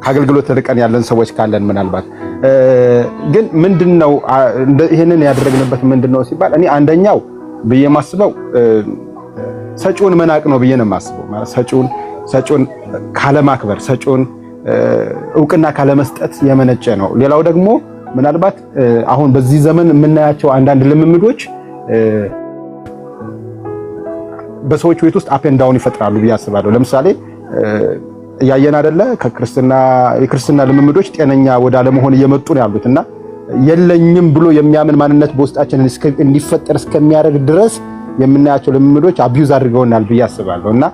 ከአገልግሎት ርቀን ያለን ሰዎች ካለን ምናልባት ግን ምንድነው ይሄንን ያደረግንበት ምንድነው ሲባል እኔ አንደኛው ብዬ ማስበው ሰጪውን መናቅ ነው ብዬ ነው ማስበው ማለት ሰጪውን ካለማክበር ሰጪውን እውቅና ካለመስጠት የመነጨ ነው ሌላው ደግሞ ምናልባት አሁን በዚህ ዘመን የምናያቸው አንዳንድ ልምምዶች በሰዎች ህይወት ውስጥ አፕ ኤንድ ዳውን ይፈጥራሉ ብዬ አስባለሁ ለምሳሌ ያየን አይደለ? የክርስትና ልምምዶች ጤነኛ ወደ አለመሆን እየመጡ ነው ያሉትና የለኝም ብሎ የሚያምን ማንነት በውስጣችን እንዲፈጠር እስከሚያደርግ ድረስ የምናያቸው ልምምዶች አቢዩዝ አድርገውናል ብዬ አስባለሁና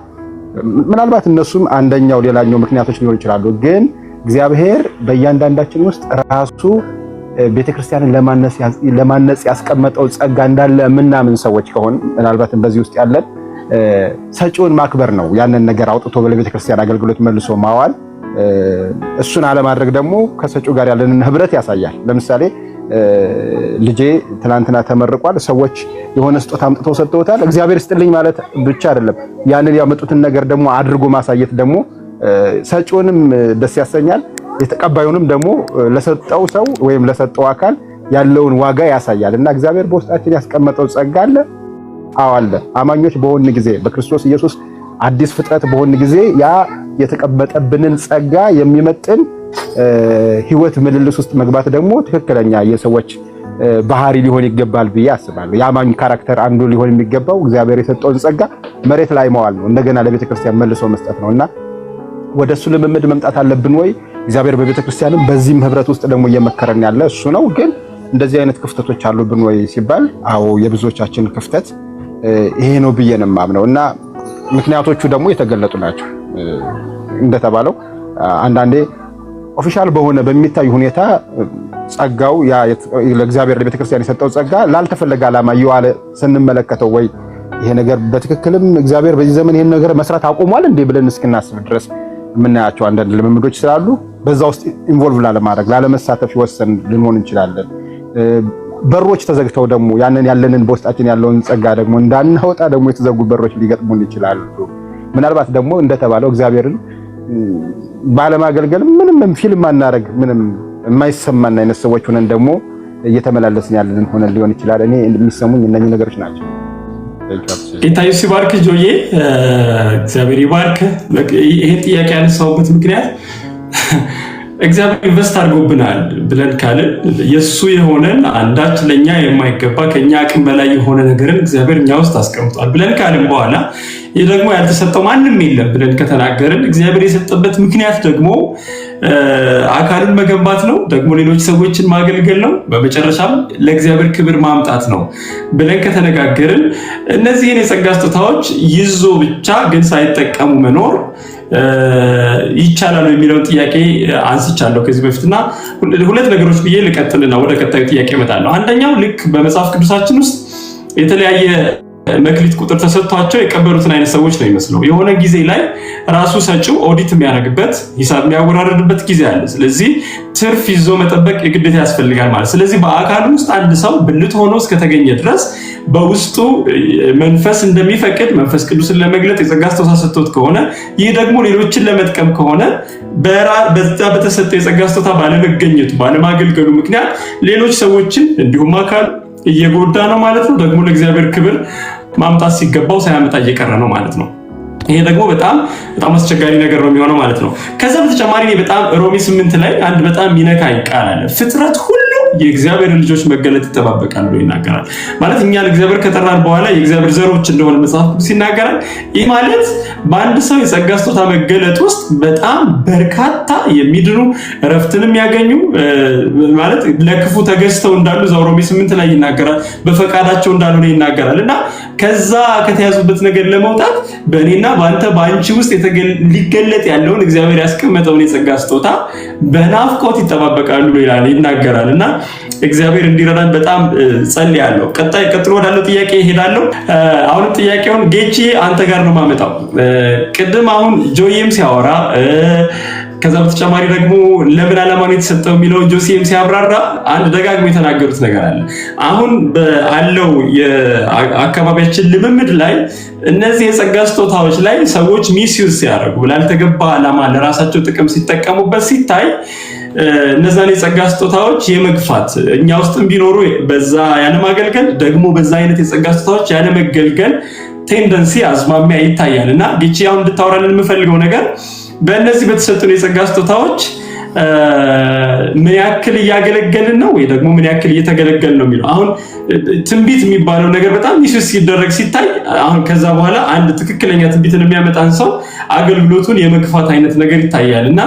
ምናልባት እነሱም አንደኛው ሌላኛው ምክንያቶች ሊሆኑ ይችላሉ። ግን እግዚአብሔር በእያንዳንዳችን ውስጥ ራሱ ቤተክርስቲያንን ለማነጽ ያስቀመጠው ጸጋ እንዳለ የምናምን ሰዎች ከሆን ምናልባትም በዚህ ውስጥ ያለን ሰጪውን ማክበር ነው። ያንን ነገር አውጥቶ ለቤተክርስቲያን አገልግሎት መልሶ ማዋል፣ እሱን አለማድረግ ደግሞ ከሰጪው ጋር ያለንን ህብረት ያሳያል። ለምሳሌ ልጄ ትናንትና ተመርቋል። ሰዎች የሆነ ስጦታ አምጥተው ሰጥተውታል። እግዚአብሔር ይስጥልኝ ማለት ብቻ አይደለም፣ ያንን ያመጡትን ነገር ደግሞ አድርጎ ማሳየት ደግሞ ሰጪውንም ደስ ያሰኛል፣ የተቀባዩንም ደግሞ ለሰጠው ሰው ወይም ለሰጠው አካል ያለውን ዋጋ ያሳያል። እና እግዚአብሔር በውስጣችን ያስቀመጠው ጸጋ አለ። አዎ አለ። አማኞች በሆን ጊዜ በክርስቶስ ኢየሱስ አዲስ ፍጥረት በሆን ጊዜ ያ የተቀመጠብንን ጸጋ የሚመጥን ህይወት ምልልስ ውስጥ መግባት ደግሞ ትክክለኛ የሰዎች ባህሪ ሊሆን ይገባል ብዬ አስባለሁ። የአማኝ ካራክተር አንዱ ሊሆን የሚገባው እግዚአብሔር የሰጠውን ጸጋ መሬት ላይ ማዋል ነው፣ እንደገና ለቤተክርስቲያን መልሶ መስጠት ነውና ወደሱ ልምምድ መምጣት አለብን ወይ? እግዚአብሔር በቤተክርስቲያንም በዚህም ህብረት ውስጥ ደግሞ እየመከረን ያለ እሱ ነው። ግን እንደዚህ አይነት ክፍተቶች አሉብን ወይ ሲባል አዎ የብዙዎቻችን ክፍተት ይሄ ነው ብዬ ነው የማምነው። እና ምክንያቶቹ ደግሞ የተገለጡ ናቸው። እንደተባለው አንዳንዴ ኦፊሻል በሆነ በሚታይ ሁኔታ ጸጋው ያ ለእግዚአብሔር ለቤተክርስቲያን የሰጠው ጸጋ ላልተፈለገ ዓላማ እየዋለ ስንመለከተው ወይ ይሄ ነገር በትክክልም እግዚአብሔር በዚህ ዘመን ይሄን ነገር መስራት አቆሟል እንዴ ብለን እስክናስብ ድረስ የምናያቸው አንዳንድ ልምምዶች ስላሉ በዛ ውስጥ ኢንቮልቭ ላለማድረግ ላለመሳተፍ ይወሰን ልንሆን እንችላለን። በሮች ተዘግተው ደግሞ ያለንን በውስጣችን ያለውን ጸጋ ደግሞ እንዳናወጣ ደግሞ የተዘጉ በሮች ሊገጥሙን ይችላሉ። ምናልባት ደግሞ እንደተባለው እግዚአብሔርን ባለማገልገል ምንም ፊልም ማናረግ ምንም የማይሰማን አይነት ሰዎች ሆነን ደግሞ እየተመላለስን ያለንን ሆነን ሊሆን ይችላል። እኔ የሚሰሙኝ እነኚህ ነገሮች ናቸው። ጌታ ኢየሱስ ይባርክ። ጆዬ እግዚአብሔር ይባርክ። ይሄን ጥያቄ ያነሳውበት ምክንያት እግዚአብሔር ኢንቨስት አድርጎብናል ብለን ካልን የሱ የሆነን አንዳች ለኛ የማይገባ ከኛ አቅም በላይ የሆነ ነገርን እግዚአብሔር እኛ ውስጥ አስቀምጧል ብለን ካልን በኋላ ይህ ደግሞ ያልተሰጠው ማንም የለም ብለን ከተናገርን እግዚአብሔር የሰጠበት ምክንያት ደግሞ አካልን መገንባት ነው፣ ደግሞ ሌሎች ሰዎችን ማገልገል ነው፣ በመጨረሻም ለእግዚአብሔር ክብር ማምጣት ነው ብለን ከተነጋገርን እነዚህን የጸጋ ስጦታዎች ይዞ ብቻ ግን ሳይጠቀሙ መኖር ይቻላል የሚለውን ጥያቄ አንስቻለሁ ከዚህ በፊትና ሁለት ነገሮች ብዬ ልቀጥልና ወደ ቀጣዩ ጥያቄ እመጣለሁ። አንደኛው ልክ በመጽሐፍ ቅዱሳችን ውስጥ የተለያየ መክሊት ቁጥር ተሰጥቷቸው የቀበሉትን አይነት ሰዎች ነው የሚመስለው። የሆነ ጊዜ ላይ ራሱ ሰጪው ኦዲት የሚያደርግበት ሂሳብ የሚያወራረድበት ጊዜ አለ። ስለዚህ ትርፍ ይዞ መጠበቅ የግዴታ ያስፈልጋል ማለት። ስለዚህ በአካሉ ውስጥ አንድ ሰው ብልት ሆኖ እስከተገኘ ድረስ በውስጡ መንፈስ እንደሚፈቅድ መንፈስ ቅዱስን ለመግለጥ የጸጋ ስጦታ ሰጥቶት ከሆነ ይህ ደግሞ ሌሎችን ለመጥቀም ከሆነ በዛ በተሰጠው የጸጋ ስጦታ ባለመገኘቱ ባለማገልገሉ ምክንያት ሌሎች ሰዎችን እንዲሁም አካል እየጎዳ ነው ማለት ነው። ደግሞ ለእግዚአብሔር ክብር ማምጣት ሲገባው ሳያመጣ እየቀረ ነው ማለት ነው። ይሄ ደግሞ በጣም አስቸጋሪ ነገር ነው የሚሆነው ማለት ነው። ከዛ በተጨማሪ በጣም ሮሜ 8 ላይ አንድ በጣም ሚነካኝ ቃል አለ። ፍጥረት ሁሉ የእግዚአብሔር ልጆች መገለጥ ይጠባበቃል ብሎ ይናገራል። ማለት እኛ ለእግዚአብሔር ከጠራን በኋላ የእግዚአብሔር ዘሮች እንደሆነ መጽሐፍ ቅዱስ ይናገራል። ይህ ማለት በአንድ ሰው የጸጋ ስጦታ መገለጥ ውስጥ በጣም በርካታ የሚድኑ እረፍትንም ያገኙ ማለት ለክፉ ተገዝተው እንዳሉ ሮሜ 8 ላይ ይናገራል። በፈቃዳቸው እንዳልሆነ ይናገራል። እና ከዛ ከተያዙበት ነገር ለመውጣት በእኔና በአንተ በአንቺ ውስጥ ሊገለጥ ያለውን እግዚአብሔር ያስቀመጠውን የጸጋ ስጦታ በናፍቆት ይጠባበቃሉ ይላል ይናገራል። እና እግዚአብሔር እንዲረዳን በጣም ጸልያለሁ። ቀጥሎ ወዳለው ጥያቄ እሄዳለሁ። አሁን ጥያቄውን ጌቺ አንተ ጋር ነው ማመጣው። ቅድም አሁን ጆዬም ሲያወራ ከዛ በተጨማሪ ደግሞ ለምን ዓላማ ነው የተሰጠው የሚለውን ጆሲም ሲያብራራ አንድ ደጋግሞ የተናገሩት ነገር አለ። አሁን ባለው የአካባቢያችን ልምምድ ላይ እነዚህ የጸጋ ስጦታዎች ላይ ሰዎች ሚስዩዝ ሲያደርጉ ላልተገባ ዓላማ ለራሳቸው ጥቅም ሲጠቀሙበት ሲታይ እነዛን የጸጋ ስጦታዎች የመግፋት እኛ ውስጥም ቢኖሩ በዛ ያለማገልገል ደግሞ በዛ አይነት የጸጋ ስጦታዎች ያለመገልገል ቴንደንሲ አዝማሚያ ይታያልና ጌቺ አሁን እንድታወራልን የምፈልገው ነገር በእነዚህ በተሰጡን የጸጋ ስጦታዎች ምን ያክል እያገለገልን ነው ወይ ደግሞ ምን ያክል እየተገለገልን ነው የሚለው አሁን ትንቢት የሚባለው ነገር በጣም ሚስስ ሲደረግ ሲታይ አሁን ከዛ በኋላ አንድ ትክክለኛ ትንቢትን የሚያመጣን ሰው አገልግሎቱን የመግፋት አይነት ነገር ይታያልና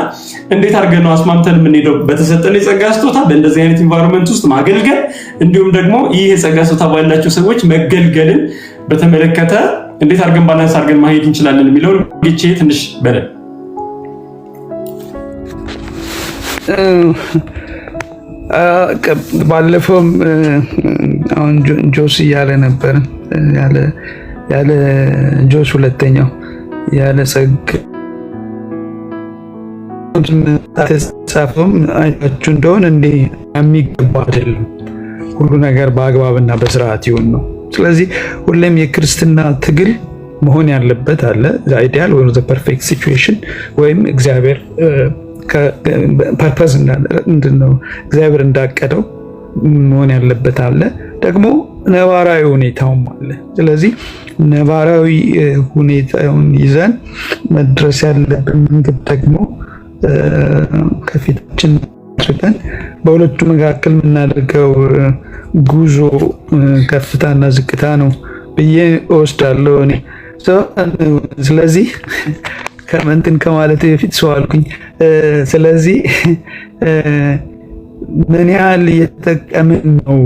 እንዴት አድርገን ነው አስማምተን የምንሄደው? በተሰጠን የጸጋ ስጦታ በእንደዚህ አይነት ኢንቫይሮንመንት ውስጥ ማገልገል እንዲሁም ደግሞ ይህ የጸጋ ስጦታ ባላቸው ሰዎች መገልገልን በተመለከተ እንዴት አድርገን ባላንስ አድርገን ማሄድ እንችላለን የሚለው ግጭ ትንሽ በለ ባለፈውም አሁን ጆስ እያለ ነበር ያለ ጆስ ሁለተኛው ያለ ጸጋ ተጻፈም አይታችሁ እንደሆነ እንዴ የሚገባ አይደለም። ሁሉ ነገር በአግባብና በስርዓት ይሁን ነው። ስለዚህ ሁሌም የክርስትና ትግል መሆን ያለበት አለ አይዲያል ወይ ዘ ፐርፌክት ሲቹዌሽን ወይም እግዚአብሔር ፐርፐዝ እንደነው እግዚአብሔር እንዳቀደው መሆን ያለበት አለ። ደግሞ ነባራዊ ሁኔታውም አለ። ስለዚህ ነባራዊ ሁኔታውን ይዘን መድረስ ያለብን መንገድ ደግሞ ከፊታችን አድርገን በሁለቱ መካከል የምናደርገው ጉዞ ከፍታና ዝቅታ ነው ብዬ እወስዳለሁ እኔ። ስለዚህ ከመንትን ከማለት በፊት ሰው አልኩኝ። ስለዚህ ምን ያህል እየተጠቀምን ነው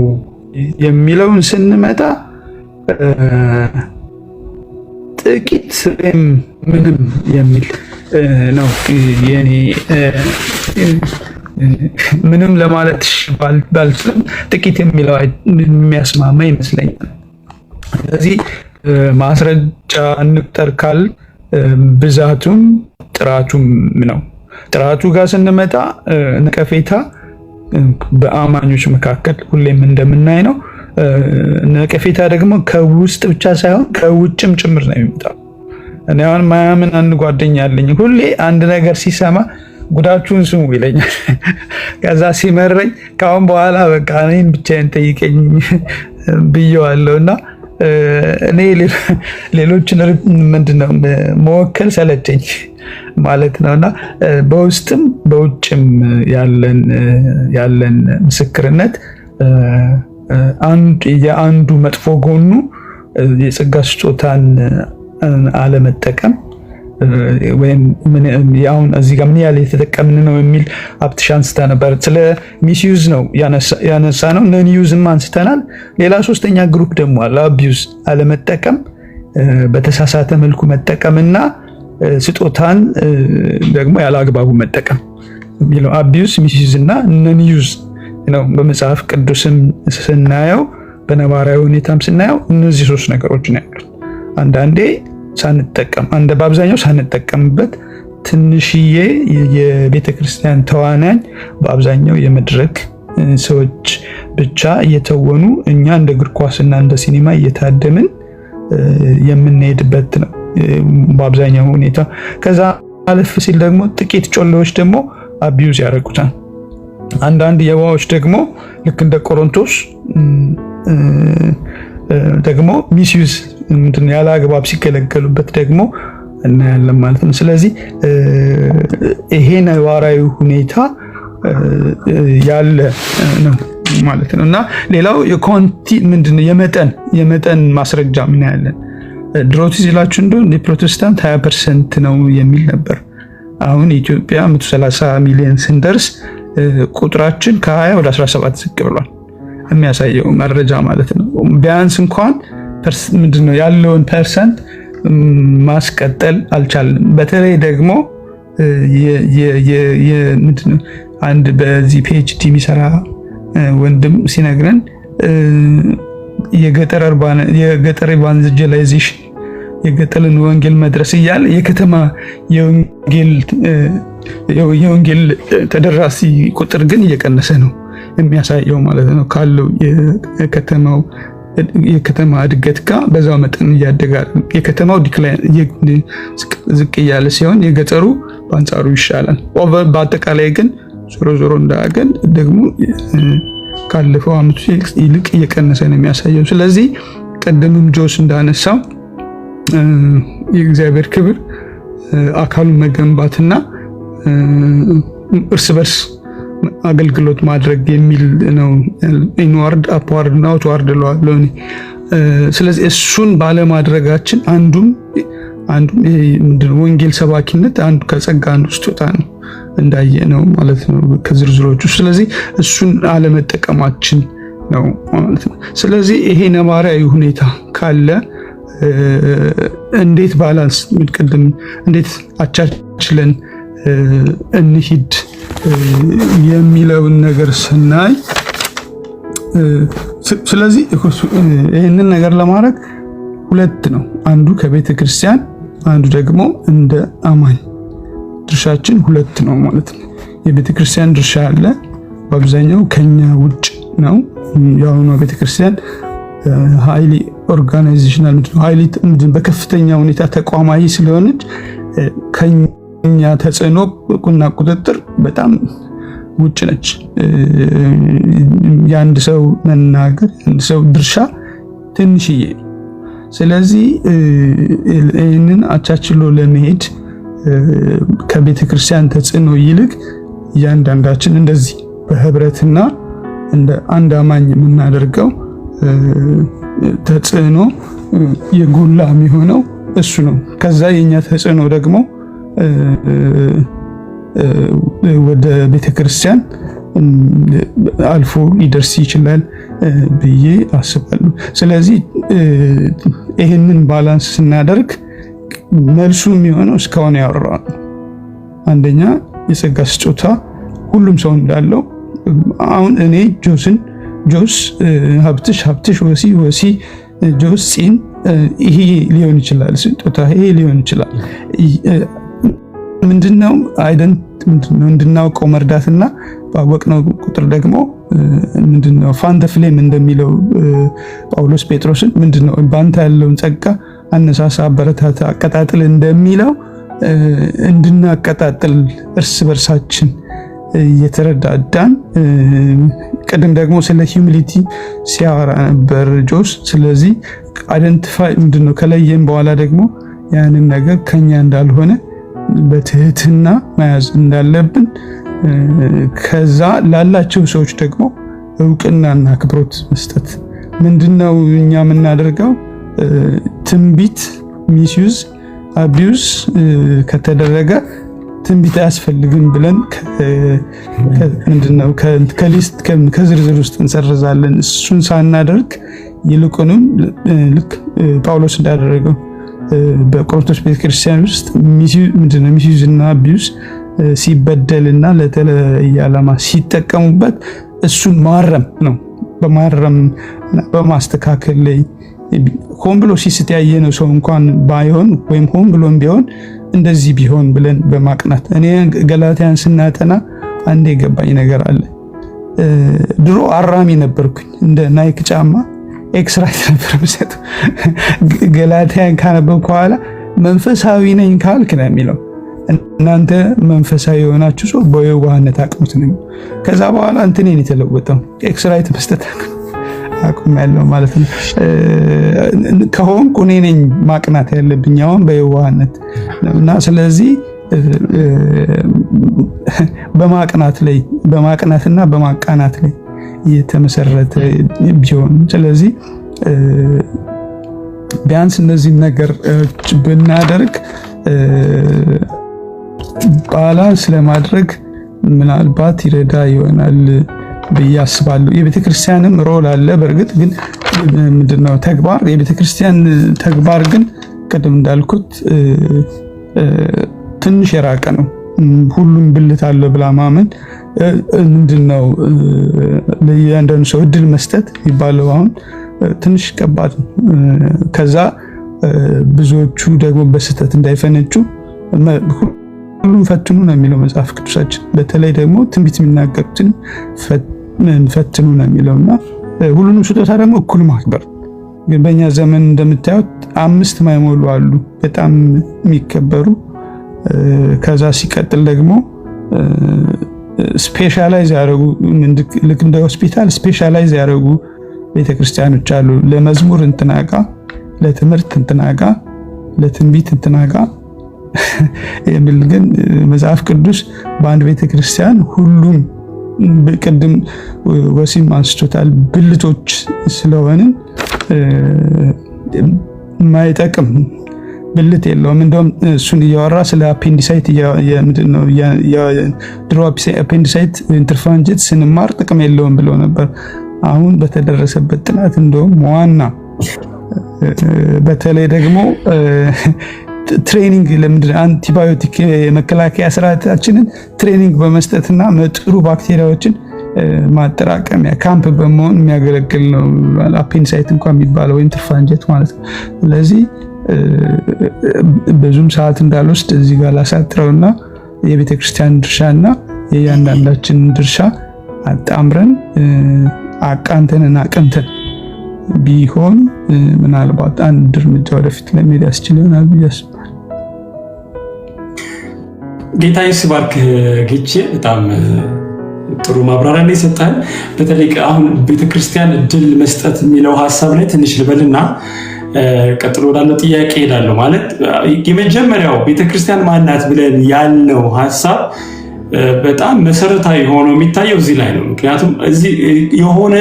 የሚለውን ስንመጣ ጥቂት ወይም ምንም የሚል ነው የኔ ምንም ለማለት ባልችልም ጥቂት የሚለው የሚያስማማ ይመስለኛል። ስለዚህ ማስረጃ እንቁጠር ካል ብዛቱም ጥራቱም ነው። ጥራቱ ጋር ስንመጣ ነቀፌታ በአማኞች መካከል ሁሌም እንደምናይ ነው። ነቀፌታ ደግሞ ከውስጥ ብቻ ሳይሆን ከውጭም ጭምር ነው የሚመጣው። እኔ አሁን ማያምን አንድ ጓደኛ አለኝ። ሁሌ አንድ ነገር ሲሰማ ጉዳችሁን ስሙ ይለኛል። ከዛ ሲመረኝ ካሁን በኋላ በቃ እኔን ብቻዬን ጠይቀኝ ብየዋለሁና እኔ ሌሎችን ምንድነው መወከል ሰለቸኝ ማለት ነውና በውስጥም በውጭም ያለን ምስክርነት የአንዱ መጥፎ ጎኑ የጸጋ ስጦታን አለመጠቀም ወይም ያውን እዚህ ጋር ምን ያህል የተጠቀምን ነው የሚል አፕቲሻን አንስታ ነበር። ስለ ሚስዩዝ ነው ያነሳ ነው። ነን ዩዝም አንስተናል። ሌላ ሶስተኛ ግሩፕ ደግሞ አለ፣ አቢዩዝ አለመጠቀም፣ በተሳሳተ መልኩ መጠቀምና ስጦታን ደግሞ ያለ አግባቡ መጠቀም የሚለው አቢዩዝ፣ ሚስዩዝ እና ነን ዩዝ ነው። በመጽሐፍ ቅዱስም ስናየው በነባራዊ ሁኔታም ስናየው እነዚህ ሶስት ነገሮች ነው ያሉት። አንዳንዴ ሳንጠቀም በአብዛኛው ሳንጠቀምበት ትንሽዬ የቤተ ክርስቲያን ተዋናኝ በአብዛኛው የመድረክ ሰዎች ብቻ እየተወኑ እኛ እንደ እግር ኳስና እንደ ሲኒማ እየታደምን የምንሄድበት ነው በአብዛኛው ሁኔታ። ከዛ አለፍ ሲል ደግሞ ጥቂት ጮሌዎች ደግሞ አቢዩዝ ያደርጉታል። አንዳንድ የዋዎች ደግሞ ልክ እንደ ቆሮንቶስ ደግሞ ሚስዩዝ ምንድነው ያለ አግባብ ሲገለገሉበት ደግሞ እናያለን ማለት ነው። ስለዚህ ይሄ ነባራዊ ሁኔታ ያለ ነው ማለት ነው። እና ሌላው ምንድነው የመጠን ማስረጃ ምን ያለን ድሮ ትዝ ይላችሁ እንደሆነ የፕሮቴስታንት 20% ነው የሚል ነበር። አሁን ኢትዮጵያ 130 ሚሊዮን ስንደርስ ቁጥራችን ከ20 ወደ 17 ዝቅ ብሏል። የሚያሳየው መረጃ ማለት ነው። ቢያንስ እንኳን ምንድነው ያለውን ፐርሰንት ማስቀጠል አልቻልንም። በተለይ ደግሞ ምንድነው አንድ በዚህ ፒኤችዲ የሚሰራ ወንድም ሲነግረን የገጠር ኢቫንጀላይዜሽን የገጠርን ወንጌል መድረስ እያለ የከተማ የወንጌል ተደራሲ ቁጥር ግን እየቀነሰ ነው የሚያሳየው ማለት ነው። ካለው የከተማ እድገት ጋር በዛው መጠን እያደገ የከተማው ዲክላይን ዝቅ እያለ ሲሆን የገጠሩ በአንጻሩ ይሻላል። በአጠቃላይ ግን ዞሮ እንዳገን ደግሞ ካለፈው ዓመት ይልቅ እየቀነሰ ነው የሚያሳየው። ስለዚህ ቀደምም ጆስ እንዳነሳው የእግዚአብሔር ክብር አካሉን መገንባትና እርስ በርስ አገልግሎት ማድረግ የሚል ነው። ኢንዋርድ አፕዋርድ እና አውትዋርድ ለዋለው። ስለዚህ እሱን ባለማድረጋችን አንዱም ይሄ ወንጌል ሰባኪነት አንዱ ከጸጋ አንዱ ስጦታ ነው እንዳየ ነው ማለት ነው ከዝርዝሮቹ። ስለዚህ እሱን አለመጠቀማችን ነው ማለት ነው። ስለዚህ ይሄ ነባራዊ ሁኔታ ካለ እንዴት ባላንስ ምትቀደም እንዴት አቻችለን እንሂድ የሚለውን ነገር ስናይ ስለዚህ ይህንን ነገር ለማድረግ ሁለት ነው። አንዱ ከቤተ ክርስቲያን፣ አንዱ ደግሞ እንደ አማኝ ድርሻችን ሁለት ነው ማለት ነው። የቤተ ክርስቲያን ድርሻ አለ፣ በአብዛኛው ከኛ ውጭ ነው። የአሁኗ ቤተ ክርስቲያን ሃይሊ ኦርጋናይዜሽናል ሃይሊ በከፍተኛ ሁኔታ ተቋማዊ ስለሆነች ከኛ ተጽዕኖ እና ቁጥጥር በጣም ውጭ ነች። የአንድ ሰው መናገር የአንድ ሰው ድርሻ ትንሽዬ። ስለዚህ ይህንን አቻችሎ ለመሄድ ከቤተ ክርስቲያን ተጽዕኖ ይልቅ እያንዳንዳችን እንደዚህ በህብረትና እንደ አንድ አማኝ የምናደርገው ተጽዕኖ የጎላ የሚሆነው እሱ ነው። ከዛ የኛ ተጽዕኖ ደግሞ ወደ ቤተክርስቲያን አልፎ ሊደርስ ይችላል ብዬ አስባለሁ። ስለዚህ ይህንን ባላንስ ስናደርግ መልሱ የሚሆነው እስካሁን ያወራው አንደኛ የጸጋ ስጦታ ሁሉም ሰው እንዳለው አሁን እኔ ጆስ ሀብትሽ ወሲ ጆስ ፂን ይሄ ሊሆን ይችላል ስጦታ ይሄ ሊሆን ይችላል። ምንድነው እንድናውቀው መርዳትና ባወቅነው ቁጥር ደግሞ ምንድነው ፋንተ ፍሌም እንደሚለው ጳውሎስ ጴጥሮስን ምንድነው ባንተ ያለውን ጸጋ አነሳሳ፣ አበረታታ፣ አቀጣጥል እንደሚለው እንድናቀጣጥል እርስ በርሳችን የተረዳዳን። ቀደም ደግሞ ስለ ሂዩሚሊቲ ሲያወራ ነበር ጆስ። ስለዚህ አይደንቲፋይ ምንድነው ከለየም በኋላ ደግሞ ያንን ነገር ከኛ እንዳልሆነ በትህትና መያዝ እንዳለብን፣ ከዛ ላላቸው ሰዎች ደግሞ እውቅናና አክብሮት መስጠት። ምንድነው እኛ የምናደርገው ትንቢት ሚስዩዝ አቢዩዝ ከተደረገ ትንቢት አያስፈልግም ብለን ምንድነው ከሊስት ከዝርዝር ውስጥ እንሰርዛለን። እሱን ሳናደርግ ይልቁንም ልክ ጳውሎስ እንዳደረገው በቆሮንቶስ ቤተክርስቲያን ውስጥ ምንድነው ሚስዩዝ እና አቢዩዝ ሲበደልና ለተለየ ዓላማ ሲጠቀሙበት እሱን ማረም ነው። በማረም በማስተካከል ላይ ሆን ብሎ ሲስት ያየነው ሰው እንኳን ባይሆን ወይም ሆን ብሎም ቢሆን እንደዚህ ቢሆን ብለን በማቅናት እኔ ገላትያን ስናጠና አንዴ የገባኝ ነገር አለ። ድሮ አራሚ ነበርኩኝ እንደ ናይክ ጫማ ኤክስራይት ነበር የምሰጠው። ገላትያን ካነበብኩ በኋላ መንፈሳዊ ነኝ ካልክ ነው የሚለው እናንተ መንፈሳዊ የሆናችሁ ሰው በየዋህነት አቅሙት ነው። ከዛ በኋላ እንትኔን የተለወጠው ኤክስራይት መስጠት አቁም ያለው ማለት ነው። ከሆንኩ እኔ ነኝ ማቅናት ያለብኝ አሁን በየዋህነት እና ስለዚህ በማቅናትና በማቃናት ላይ የተመሰረተ ቢሆን ስለዚህ ቢያንስ እነዚህ ነገር ብናደርግ ባላንስ ለማድረግ ምናልባት ይረዳ ይሆናል ብዬ አስባለሁ። የቤተክርስቲያንም ሮል አለ። በእርግጥ ግን ምንድነው ተግባር የቤተክርስቲያን ተግባር ግን ቅድም እንዳልኩት ትንሽ የራቀ ነው። ሁሉም ብልት አለ ብላ ማመን ምንድነው ለእያንዳንዱ ሰው እድል መስጠት የሚባለው አሁን ትንሽ ከባድ ነው። ከዛ ብዙዎቹ ደግሞ በስህተት እንዳይፈነጩ ሁሉም ፈትኑ ነው የሚለው መጽሐፍ ቅዱሳችን። በተለይ ደግሞ ትንቢት የሚናገሩትን ፈትኑ ነው የሚለውና ሁሉንም ስጦታ ደግሞ እኩል ማክበር። ግን በእኛ ዘመን እንደምታዩት 5 ማይሞሉ አሉ በጣም የሚከበሩ። ከዛ ሲቀጥል ደግሞ ስፔሻላይዝ ያደረጉ ልክ እንደ ሆስፒታል ስፔሻላይዝ ያደረጉ ቤተክርስቲያኖች አሉ። ለመዝሙር እንትናጋ፣ ለትምህርት እንትናጋ፣ ለትንቢት እንትናጋ፣ የሚል ግን መጽሐፍ ቅዱስ በአንድ ቤተክርስቲያን ሁሉም ቅድም ወሲም አንስቶታል ብልቶች ስለሆንን ማይጠቅም ብልት የለውም። እንደውም እሱን እያወራ ስለ አፔንዲሳይት ምንድነው ድሮ አፔንዲሳይት ኢንተርፋንጀት ስንማር ጥቅም የለውም ብለው ነበር። አሁን በተደረሰበት ጥናት እንደውም ዋና በተለይ ደግሞ ትሬኒንግ ለምንድን አንቲባዮቲክ የመከላከያ ስርዓታችንን ትሬኒንግ በመስጠትና ጥሩ ባክቴሪያዎችን ማጠራቀሚያ ካምፕ በመሆን የሚያገለግል ነው አፔንዲሳይት እንኳን የሚባለው ኢንተርፋንጀት ማለት ነው። ስለዚህ ብዙም ሰዓት እንዳልወስድ እዚህ ጋር ላሳጥረውና የቤተክርስቲያን ድርሻና የእያንዳንዳችን ድርሻ አጣምረን አቃንተንና አቅንተን ቢሆን ምናልባት አንድ እርምጃ ወደፊት ለመሄድ ያስችል ይሆናል ብዬ አስባለሁ። ጌታ ይስባርክ ጌቼ፣ በጣም ጥሩ ማብራሪያ ነው የሰጠን። በተለይ አሁን ቤተክርስቲያን እድል መስጠት የሚለው ሀሳብ ላይ ትንሽ ልበልና ቀጥሎ ወዳለው ጥያቄ ሄዳለሁ። ማለት የመጀመሪያው ቤተክርስቲያን ማናት ብለን ያልነው ሀሳብ በጣም መሰረታዊ ሆኖ የሚታየው እዚህ ላይ ነው። ምክንያቱም እዚህ የሆነ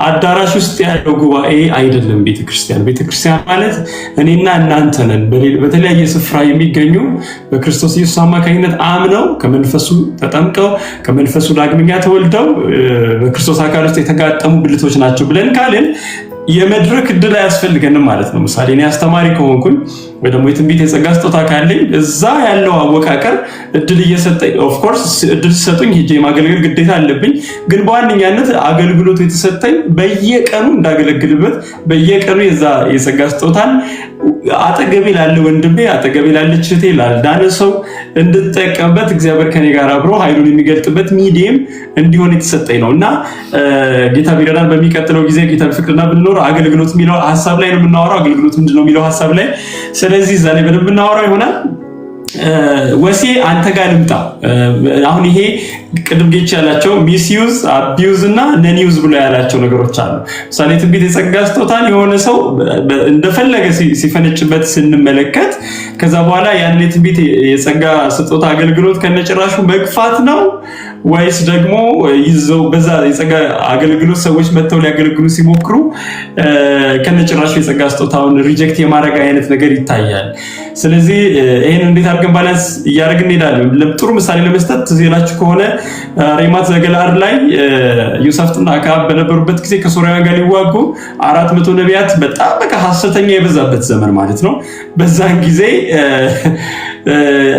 አዳራሽ ውስጥ ያለው ጉባኤ አይደለም ቤተክርስቲያን። ቤተክርስቲያን ማለት እኔና እናንተ ነን። በተለያየ ስፍራ የሚገኙ በክርስቶስ ኢየሱስ አማካኝነት አምነው ከመንፈሱ ተጠምቀው ከመንፈሱ ዳግመኛ ተወልደው በክርስቶስ አካል ውስጥ የተጋጠሙ ብልቶች ናቸው ብለን ካልን የመድረክ እድል አያስፈልገንም ማለት ነው። ምሳሌ እኔ አስተማሪ ከሆንኩኝ ወይ ደግሞ የትንቢት የጸጋ ስጦታ ካለኝ እዛ ያለው አወቃቀር እድል እየሰጠኝ ኦፍ ኮርስ እድል ሲሰጡኝ ሄጄ ማገልገል ግዴታ አለብኝ። ግን በዋነኛነት አገልግሎቱ የተሰጠኝ በየቀኑ እንዳገለግልበት በየቀኑ የዛ የጸጋ ስጦታን አጠገቤ ላለ ወንድሜ አጠገቤ ላለች እህቴ ላልዳነ ሰው እንድጠቀምበት እግዚአብሔር ከኔ ጋር አብሮ ኃይሉን የሚገልጥበት ሚዲየም እንዲሆን የተሰጠኝ ነው እና ጌታ ቢረዳን በሚቀጥለው ጊዜ ጌታ ፍቅርና ብንኖር አገልግሎት የሚለው ሀሳብ ላይ ነው የምናወራው። አገልግሎት ምንድነው የሚለው ሀሳብ ላይ ስለዚህ እዛ ላይ በደንብ እናወራው ይሆናል። ወሴ አንተ ጋር ልምጣ። አሁን ይሄ ቅድም ጌች ያላቸው ሚስዩዝ አቢዩዝ እና ነኒዩዝ ብሎ ያላቸው ነገሮች አሉ። ምሳሌ ትንቢት የጸጋ ስጦታን የሆነ ሰው እንደፈለገ ሲፈነጭበት ስንመለከት ከዛ በኋላ ያን የትንቢት የጸጋ ስጦታ አገልግሎት ከነጭራሹ መግፋት ነው ወይስ ደግሞ ይዘው በዛ የጸጋ አገልግሎት ሰዎች መተው ሊያገለግሉ ሲሞክሩ ከነጭራሹ የጸጋ ስጦታውን ሪጀክት የማድረግ አይነት ነገር ይታያል። ስለዚህ ይሄን እንዴት አድርገን ባላንስ እያደረግን እንሄዳለን? ጥሩ ምሳሌ ለመስጠት ትዝ ይላችሁ ከሆነ ሬማት ዘገለዓድ ላይ ዮሳፍጥና አክዓብ በነበሩበት ጊዜ ከሶርያውያን ጋር ሊዋጉ 400 ነቢያት በጣም በቃ ሐሰተኛ የበዛበት ዘመን ማለት ነው። በዛን ጊዜ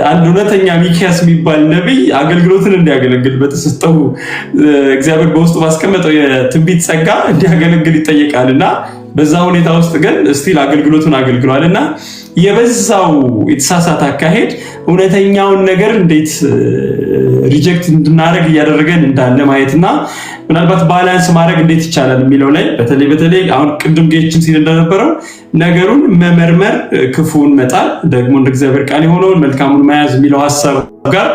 አንድ እውነተኛ ሚክያስ የሚባል ነቢይ አገልግሎትን እንዲያገለግል በተሰጠው እግዚአብሔር በውስጡ ባስቀመጠው የትንቢት ጸጋ እንዲያገለግል ይጠየቃልና በዛ ሁኔታ ውስጥ ግን ስቲል አገልግሎቱን አገልግሏልና የበዛው የተሳሳተ አካሄድ እውነተኛውን ነገር እንዴት ሪጀክት እንድናደርግ እያደረገን እንዳለ ማየትና ምናልባት ባላንስ ማድረግ እንዴት ይቻላል የሚለው ላይ በተለይ አሁን ቅድም ጌችን ሲል እንደነበረው ነገሩን መመርመር፣ ክፉን መጣል፣ ደግሞ እንደ እግዚአብሔር ቃል የሆነውን መልካሙን መያዝ የሚለው ሀሳብ ጋር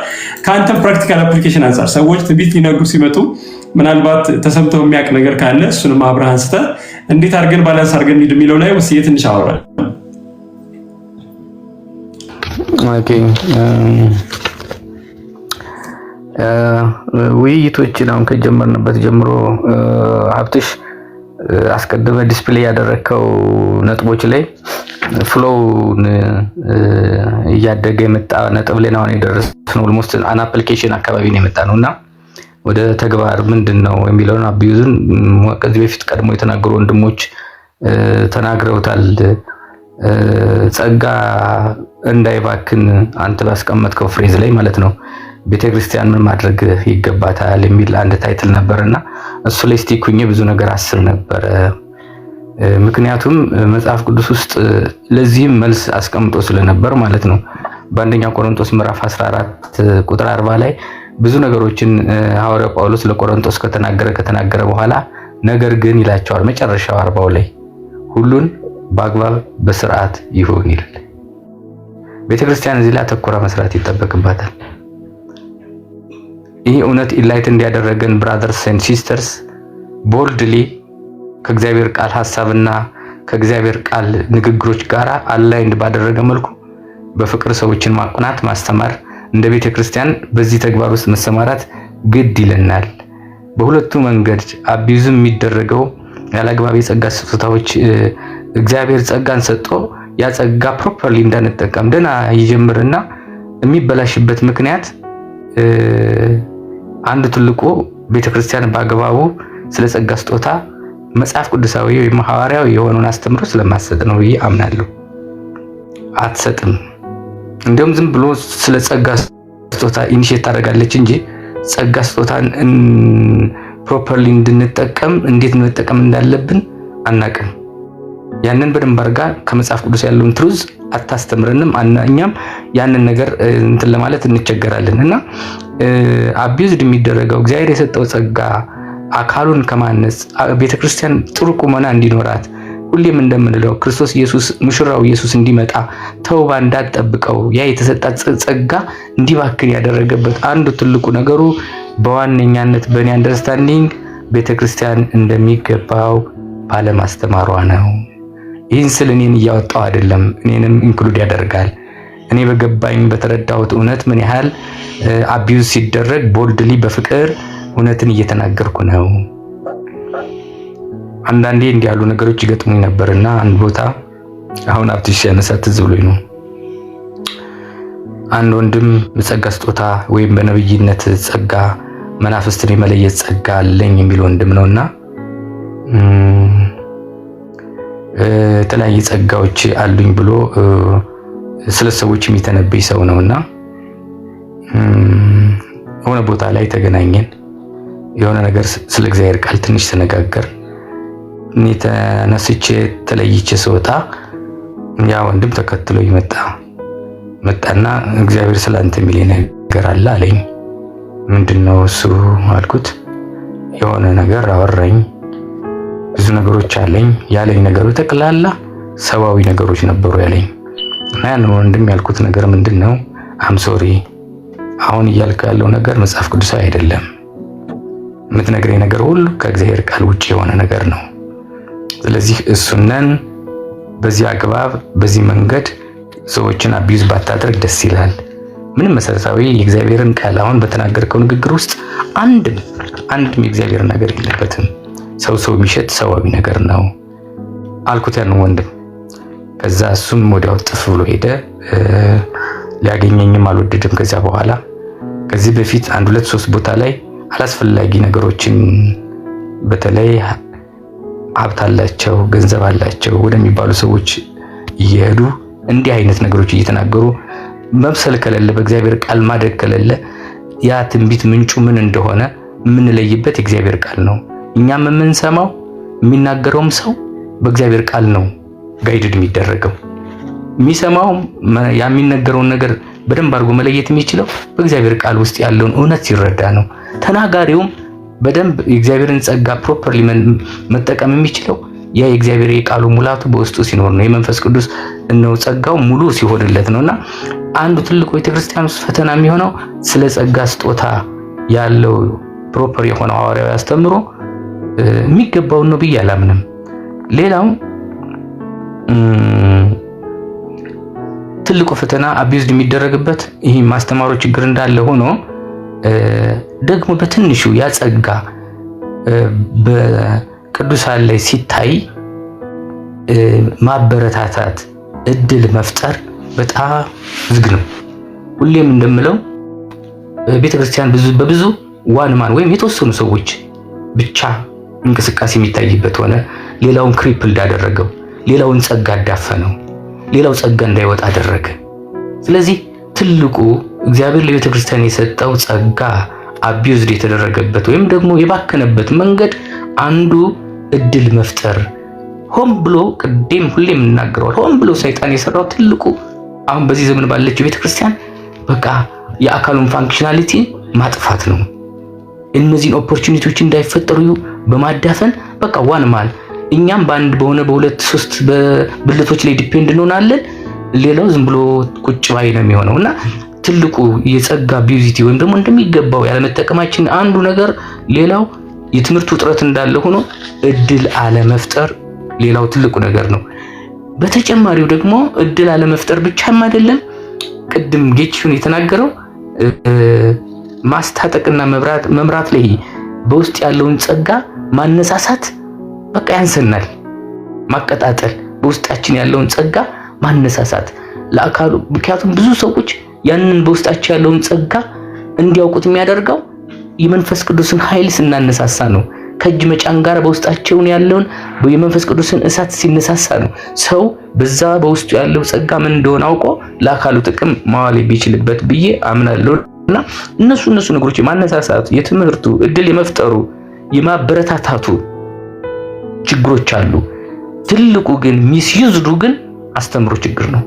ከአንተም ፕራክቲካል አፕሊኬሽን አንጻር ሰዎች ትንቢት ሊነግሩ ሲመጡ ምናልባት ተሰምተው የሚያውቅ ነገር ካለ እሱንም አብረህ አንስተህ እንዴት አድርገን ባላንስ አድርገን እንሂድ የሚለው ላይ ወስዬ ትንሽ አወራል። ኦኬ ውይይቶችን አሁን ከጀመርንበት ጀምሮ ሀብትሽ አስቀድመ ዲስፕሌይ ያደረከው ነጥቦች ላይ ፍሎውን እያደገ የመጣ ነጥብ ላይ ነው የደረስነው። ኦልሞስት አን አፕሊኬሽን አካባቢ ነው የመጣ ነውና ወደ ተግባር ምንድነው የሚለውን አቢዩዝን ከዚህ በፊት ቀድሞ የተናገሩ ወንድሞች ተናግረውታል። ጸጋ እንዳይባክን አንተ ባስቀመጥከው ፍሬዝ ላይ ማለት ነው ቤተክርስቲያን ምን ማድረግ ይገባታል የሚል አንድ ታይትል ነበርና እሱ ላይ ስቲኩኝ ብዙ ነገር አስብ ነበር። ምክንያቱም መጽሐፍ ቅዱስ ውስጥ ለዚህም መልስ አስቀምጦ ስለነበር ማለት ነው። በአንደኛ ቆሮንቶስ ምዕራፍ 14 ቁጥር 40 ላይ ብዙ ነገሮችን ሐዋርያው ጳውሎስ ለቆሮንቶስ ከተናገረ በኋላ ነገር ግን ይላቸዋል መጨረሻው 40 ላይ ሁሉን በአግባብ በስርዓት ይሁን ይላል። ቤተክርስቲያን እዚህ ላይ አተኩራ መስራት ይጠበቅባታል። ይህ እውነት ኢንላይት እንዲያደረገን ብራዘርስ ኤንድ ሲስተርስ ቦልድሊ ከእግዚአብሔር ቃል ሐሳብና ከእግዚአብሔር ቃል ንግግሮች ጋር አላይንድ ባደረገ መልኩ በፍቅር ሰዎችን ማቆናት፣ ማስተማር እንደ ቤተ ክርስቲያን በዚህ ተግባር ውስጥ መሰማራት ግድ ይለናል። በሁለቱ መንገድ አቢዩዝም የሚደረገው ያለአግባብ የጸጋ ስጦታዎች እግዚአብሔር ጸጋን ሰጥቶ ያ ጸጋ ፕሮፐርሊ እንዳንጠቀም ደና ይጀምርና የሚበላሽበት ምክንያት አንዱ ትልቁ ቤተክርስቲያን በአግባቡ ስለ ጸጋ ስጦታ መጽሐፍ ቅዱሳዊ ወይም ሐዋርያዊ የሆነውን አስተምሮ ስለማሰጥ ነው ብዬ አምናለሁ። አትሰጥም። እንዲሁም ዝም ብሎ ስለ ጸጋ ስጦታ ኢኒሼት ታደርጋለች እንጂ ጸጋ ስጦታን ፕሮፐርሊ እንድንጠቀም እንዴት መጠቀም እንዳለብን አናቅም። ያንን በደንብ አድርጋ ከመጽሐፍ ቅዱስ ያለውን ትሩዝ አታስተምረንም። እኛም ያንን ነገር እንትን ለማለት እንቸገራለን እና አቢዩዝድ የሚደረገው እግዚአብሔር የሰጠው ጸጋ አካሉን ከማነጽ ቤተክርስቲያን ጥሩ ቁመና እንዲኖራት ሁሌም እንደምንለው ክርስቶስ ኢየሱስ ሙሽራው ኢየሱስ እንዲመጣ ተውባ እንዳትጠብቀው ያ የተሰጣት ጸጋ እንዲባክን ያደረገበት አንዱ ትልቁ ነገሩ በዋነኛነት በእኔ አንደርስታንዲንግ ቤተክርስቲያን እንደሚገባው ባለማስተማሯ ነው። ይህን ስል እኔን እያወጣው አይደለም፣ እኔንም ኢንክሉድ ያደርጋል። እኔ በገባኝ በተረዳሁት እውነት ምን ያህል አቢዩዝ ሲደረግ ቦልድሊ በፍቅር እውነትን እየተናገርኩ ነው። አንዳንዴ እንዲህ ያሉ ነገሮች ይገጥሙኝ ነበርና አንድ ቦታ አሁን አብትሽ ያነሳ ትዝ ብሎኝ ነው። አንድ ወንድም በጸጋ ስጦታ ወይም በነብይነት ጸጋ መናፍስትን የመለየት ጸጋ አለኝ የሚል ወንድም ነውና የተለያየ ጸጋዎች አሉኝ ብሎ ስለ ሰዎች የሚተነብይ ሰው ነውና የሆነ ቦታ ላይ ተገናኘን። የሆነ ነገር ስለ እግዚአብሔር ቃል ትንሽ ተነጋገር። እኔ ተነስቼ ተለይቼ ስወጣ ያ ወንድም ተከትሎ መጣና እግዚአብሔር ስላንተ የሚል ነገር አለ አለኝ። ምንድነው እሱ አልኩት። የሆነ ነገር አወራኝ። ብዙ ነገሮች አለኝ። ያለኝ ነገሩ ጠቅላላ ሰዋዊ ነገሮች ነበሩ ያለኝ እና ያን ወንድም ያልኩት ነገር ምንድነው? አም ሶሪ አሁን እያልከ ያለው ነገር መጽሐፍ ቅዱሳዊ አይደለም። የምትነግረኝ ነገር ሁሉ ከእግዚአብሔር ቃል ውጪ የሆነ ነገር ነው። ስለዚህ እሱነን በዚህ አግባብ በዚህ መንገድ ሰዎችን አቢዩዝ ባታደርግ ደስ ይላል። ምንም መሰረታዊ የእግዚአብሔርን ቃል አሁን በተናገርከው ንግግር ውስጥ አንድም የእግዚአብሔር ነገር የለበትም። ሰው የሚሸት ሰዋዊ ነገር ነው አልኩት ያን ወንድም። ከዛ እሱም ወዲያው ጥፍ ብሎ ሄደ። ሊያገኘኝም አልወደድም። ከዚያ በኋላ ከዚህ በፊት 1-2-3 ቦታ ላይ አላስፈላጊ ነገሮችን በተለይ ሀብት አላቸው ገንዘብ አላቸው ወደሚባሉ ሰዎች እየሄዱ እንዲህ አይነት ነገሮች እየተናገሩ መብሰል ከሌለ በእግዚአብሔር ቃል ማደግ ከሌለ ያ ትንቢት ምንጩ ምን እንደሆነ የምንለይበት የእግዚአብሔር ቃል ነው። እኛም የምንሰማው የሚናገረውም ሰው በእግዚአብሔር ቃል ነው ጋይድድ የሚደረገው። የሚሰማው የሚነገረውን ነገር በደንብ አድርጎ መለየት የሚችለው በእግዚአብሔር ቃል ውስጥ ያለውን እውነት ሲረዳ ነው። ተናጋሪውም በደንብ የእግዚአብሔርን ጸጋ ፕሮፐርሊ መጠቀም የሚችለው ያ የእግዚአብሔር የቃሉ ሙላቱ በውስጡ ሲኖር ነው። የመንፈስ ቅዱስ ነው ጸጋው ሙሉ ሲሆንለት ነውና አንዱ ትልቁ ቤተክርስቲያን ውስጥ ፈተና የሚሆነው ስለ ጸጋ ስጦታ ያለው ፕሮፐር የሆነው ሐዋርያዊ አስተምሮ የሚገባውን ነው ብዬ አላምንም። ሌላው ትልቁ ፈተና አቢዩዝድ የሚደረግበት ይሄ ማስተማሩ ችግር እንዳለ ሆኖ ደግሞ በትንሹ ያጸጋ በቅዱሳን ላይ ሲታይ ማበረታታት እድል መፍጠር በጣም ዝግ ነው። ሁሌም እንደምለው ቤተክርስቲያን በብዙ ዋንማን ወይም የተወሰኑ ሰዎች ብቻ እንቅስቃሴ የሚታይበት ሆነ። ሌላውን ክሪፕል እንዳደረገው፣ ሌላውን ጸጋ አዳፈነው፣ ሌላው ጸጋ እንዳይወጣ አደረገ። ስለዚህ ትልቁ እግዚአብሔር ለቤተ ክርስቲያን የሰጠው ጸጋ አቢዩዝድ የተደረገበት ወይም ደግሞ የባከነበት መንገድ አንዱ እድል መፍጠር ሆን ብሎ ሁሌም እናገረዋል። ሆን ብሎ ሰይጣን የሰራው ትልቁ አሁን በዚህ ዘመን ባለችው ቤተ ክርስቲያን በቃ የአካሉን ፋንክሽናሊቲ ማጥፋት ነው። እነዚህን ኦፖርቹኒቲዎች እንዳይፈጠሩ በማዳፈን በቃ ዋንማን እኛም በአንድ በሆነ በሁለት ሶስት በብልቶች ላይ ዲፔንድ እንሆናለን። ሌላው ዝም ብሎ ቁጭ ባይ ነው የሚሆነውና ትልቁ የጸጋ ቢዩዚቲ ወይም ደግሞ እንደሚገባው ያለመጠቀማችን አንዱ ነገር ሌላው የትምህርት ውጥረት እንዳለ ሆኖ እድል አለመፍጠር ሌላው ትልቁ ነገር ነው። በተጨማሪው ደግሞ እድል አለመፍጠር ብቻም አይደለም ቅድም ጌችሁን የተናገረው ማስታጠቅና መምራት ላይ በውስጥ ያለውን ጸጋ ማነሳሳት በቃ ያንሰናል። ማቀጣጠል በውስጣችን ያለውን ጸጋ ማነሳሳት ለአካሉ። ምክንያቱም ብዙ ሰዎች ያንን በውስጣቸው ያለውን ጸጋ እንዲያውቁት የሚያደርገው የመንፈስ ቅዱስን ኃይል ስናነሳሳ ነው። ከእጅ መጫን ጋር በውስጣቸው ያለውን የመንፈስ ቅዱስን እሳት ሲነሳሳ ነው። ሰው በዛ በውስጡ ያለው ጸጋ ምን እንደሆነ አውቆ ለአካሉ ጥቅም ማዋል ቢችልበት ብዬ አምናለሁና እነሱ ነገሮች የማነሳሳቱ፣ የትምህርቱ እድል የመፍጠሩ፣ የማበረታታቱ ችግሮች አሉ። ትልቁ ግን ሚስዩዝዱ ግን አስተምሮ ችግር ነው።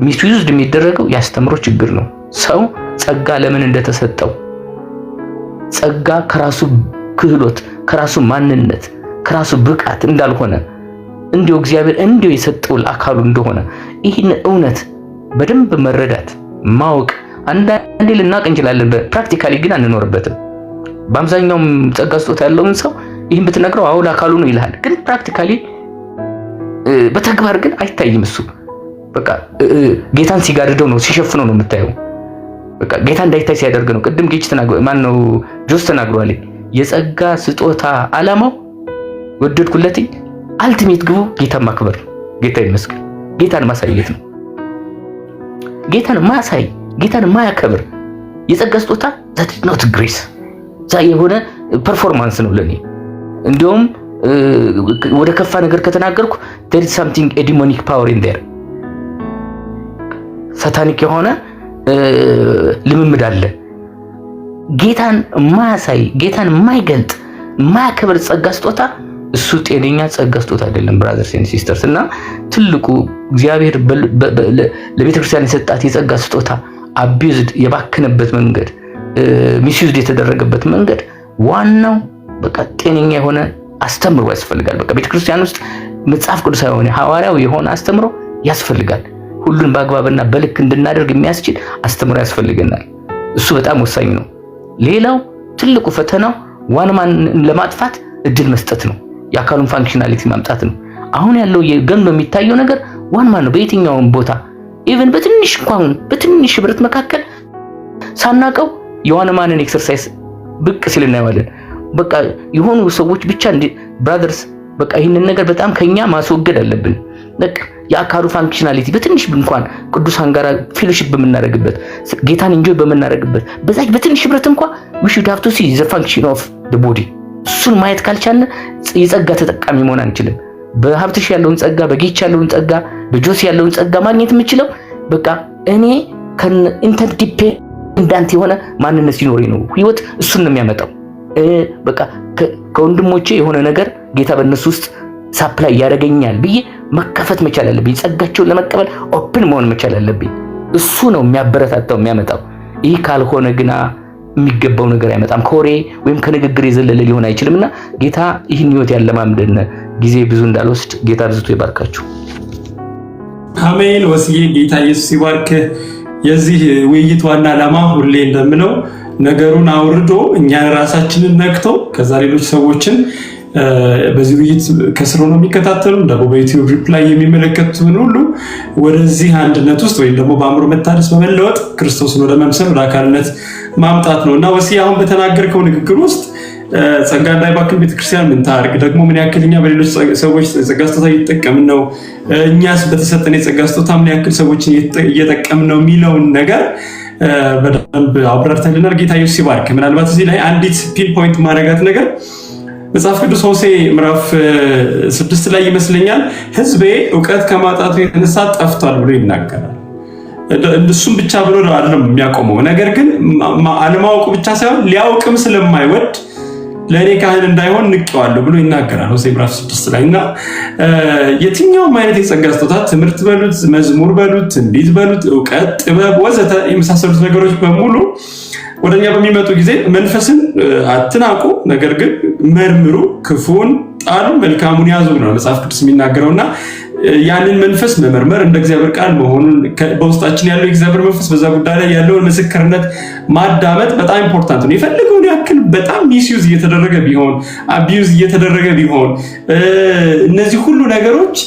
ሚስዩዝድ የሚደረገው ያስተምሮ ችግር ነው። ሰው ጸጋ ለምን እንደተሰጠው ጸጋ ከራሱ ክህሎት ከራሱ ማንነት ከራሱ ብቃት እንዳልሆነ እንዲሁ እግዚአብሔር እንዲሁ የሰጠው ለአካሉ እንደሆነ ይህን እውነት በደንብ መረዳት ማወቅ አንዳንዴ ልናውቅ እንችላለን፣ ፕራክቲካሊ ግን አንኖርበትም። በአብዛኛው ጸጋ ስጦታ ያለውን ሰው ይህን ብትነግረው አዎ ለአካሉ ነው ይልሃል፣ ግን ፕራክቲካሊ በተግባር ግን አይታይም። እሱ በቃ ጌታን ሲጋርደው ነው ሲሸፍነው ነው የምታየው። በቃ ጌታ እንዳይታይ ሲያደርግ ነው። ቅድም ጌች ማነው ጆስ ተናግሯል። የጸጋ ስጦታ ዓላማው ወደድኩለትኝ አልቲሜት ግቡ ጌታን ማክበር፣ ጌታ ይመስገን ጌታን ማሳየት ነው። ጌታን ማሳይ ጌታን ማያከብር የጸጋ ስጦታ that is not grace ዛ የሆነ ፐርፎርማንስ ነው ለኔ። እንዲያውም ወደ ከፋ ነገር ከተናገርኩ there is something a demonic power in there ሳታኒክ የሆነ ልምምድ አለ። ጌታን ማያሳይ ጌታን ማይገልጥ ማያከብር ጸጋ ስጦታ እሱ ጤነኛ ጸጋ ስጦታ አይደለም ብራዘርስ ኤንድ ሲስተርስ። እና ትልቁ እግዚአብሔር ለቤተክርስቲያን የሰጣት የጸጋ ስጦታ አቢዩዝድ የባከነበት መንገድ ሚስዩዝድ የተደረገበት መንገድ ዋናው በቃ ጤነኛ የሆነ አስተምሮ ያስፈልጋል። በቃ ቤተክርስቲያን ውስጥ መጽሐፍ ቅዱሳዊ የሆነ ሐዋርያዊ የሆነ አስተምሮ ያስፈልጋል። ሁሉን በአግባብና በልክ እንድናደርግ የሚያስችል አስተምሮ ያስፈልገናል። እሱ በጣም ወሳኝ ነው። ሌላው ትልቁ ፈተናው ዋንማን ለማጥፋት እድል መስጠት ነው። የአካሉን ፋንክሽናሊቲ ማምጣት ነው። አሁን ያለው የገንዶ የሚታየው ነገር ዋንማን ነው። በየትኛውም ቦታ ኢቭን በትንሽ እንኳን በትንሽ ህብረት መካከል ሳናቀው የዋንማንን ኤክሰርሳይዝ ብቅ ሲል እናየዋለን። በቃ የሆኑ ሰዎች ብቻ ብራዘርስ በቃ ይህንን ነገር በጣም ከኛ ማስወገድ አለብን። በቃ የአካሉ ፋንክሽናሊቲ በትንሽ እንኳን ቅዱሳን ጋር ፌሎሺፕ በመናረግበት ጌታን ኢንጆይ በመናረግበት በዛች በትንሽ ህብረት እንኳን we should have to see the function of the body። እሱን ማየት ካልቻልን የጸጋ ተጠቃሚ መሆን አንችልም። በሀብትሽ ያለውን ጸጋ፣ በጌች ያለውን ጸጋ፣ በጆስ ያለውን ጸጋ ማግኘት የምችለው በቃ እኔ ኢንተርዲፔንዳንት የሆነ ማንነት ሲኖረኝ ነው። ህይወት እሱን ነው የሚያመጣው። በቃ ከወንድሞቼ የሆነ ነገር ጌታ በእነሱ ውስጥ ሳፕላይ ያደርገኛል ብዬ መከፈት መቻል አለብኝ። ጸጋቸውን ለመቀበል ኦፕን መሆን መቻል አለብኝ። እሱ ነው የሚያበረታታው የሚያመጣው። ይህ ካልሆነ ግና የሚገባው ነገር አይመጣም። ከወሬ ወይም ከንግግር የዘለለ ሊሆን አይችልምና ጌታ ይህን ህይወት ያለማምደን። ጊዜ ብዙ እንዳልወስድ ጌታ ብዙ ይባርካችሁ። አሜን። ወስዬ ጌታ ኢየሱስ ይባርክ። የዚህ ውይይት ዋና ዓላማ ሁሌ እንደምለው ነገሩን አውርዶ እኛን ራሳችንን ነክቶ ከዛ ሌሎች ሰዎችን በዚህ ውይይት ከስሩ ነው የሚከታተሉ ደግሞ በዩቲዩብ ሪፕላይ የሚመለከቱን ሁሉ ወደዚህ አንድነት ውስጥ ወይም ደግሞ በአእምሮ መታደስ በመለወጥ ክርስቶስን ወደ መምሰል ወደ አካልነት ማምጣት ነው እና ወስዬ አሁን በተናገርከው ንግግር ውስጥ ጸጋ እንዳይባክን ቤተክርስቲያን ምን ታርግ፣ ደግሞ ምን ያክል እኛ በሌሎች ሰዎች ጸጋ ስጦታ እየተጠቀምን ነው፣ እኛስ በተሰጠን የጸጋ ስጦታ ምን ያክል ሰዎችን እየጠቀምን ነው የሚለውን ነገር በደንብ አብራርተልናል። ጌታ ኢየሱስ ይባርክ። ምናልባት እዚህ ላይ አንዲት ፒን ፖይንት ማድረጋት ነገር መጽሐፍ ቅዱስ ሆሴዕ ምዕራፍ 6 ላይ ይመስለኛል ሕዝቤ እውቀት ከማጣቱ የተነሳ ጠፍቷል ብሎ ይናገራል። እሱም ብቻ ብሎ አይደለም የሚያቆመው፣ ነገር ግን አለማወቁ ብቻ ሳይሆን ሊያውቅም ስለማይወድ ለእኔ ካህን እንዳይሆን ንቄዋለሁ ብሎ ይናገራል ሆሴዕ ምዕራፍ 6 ላይ። እና የትኛውም አይነት የጸጋ ስጦታ ትምህርት በሉት፣ መዝሙር በሉት፣ ትንቢት በሉት፣ እውቀት፣ ጥበብ ወዘተ የመሳሰሉት ነገሮች በሙሉ ወደኛ በሚመጡ ጊዜ መንፈስን አትናቁ፣ ነገር ግን መርምሩ፣ ክፉን ጣሉ፣ መልካሙን ያዙ ነው መጽሐፍ ቅዱስ የሚናገረውና ያንን መንፈስ መመርመር እንደ እግዚአብሔር ቃል መሆኑን በውስጣችን ያለው የእግዚአብሔር መንፈስ በዛ ጉዳይ ላይ ያለውን ምስክርነት ማዳመጥ በጣም ኢምፖርታንት ነው። የፈለገውን ያክል በጣም ሚስዩዝ እየተደረገ ቢሆን አቢዩዝ እየተደረገ ቢሆን እነዚህ ሁሉ ነገሮች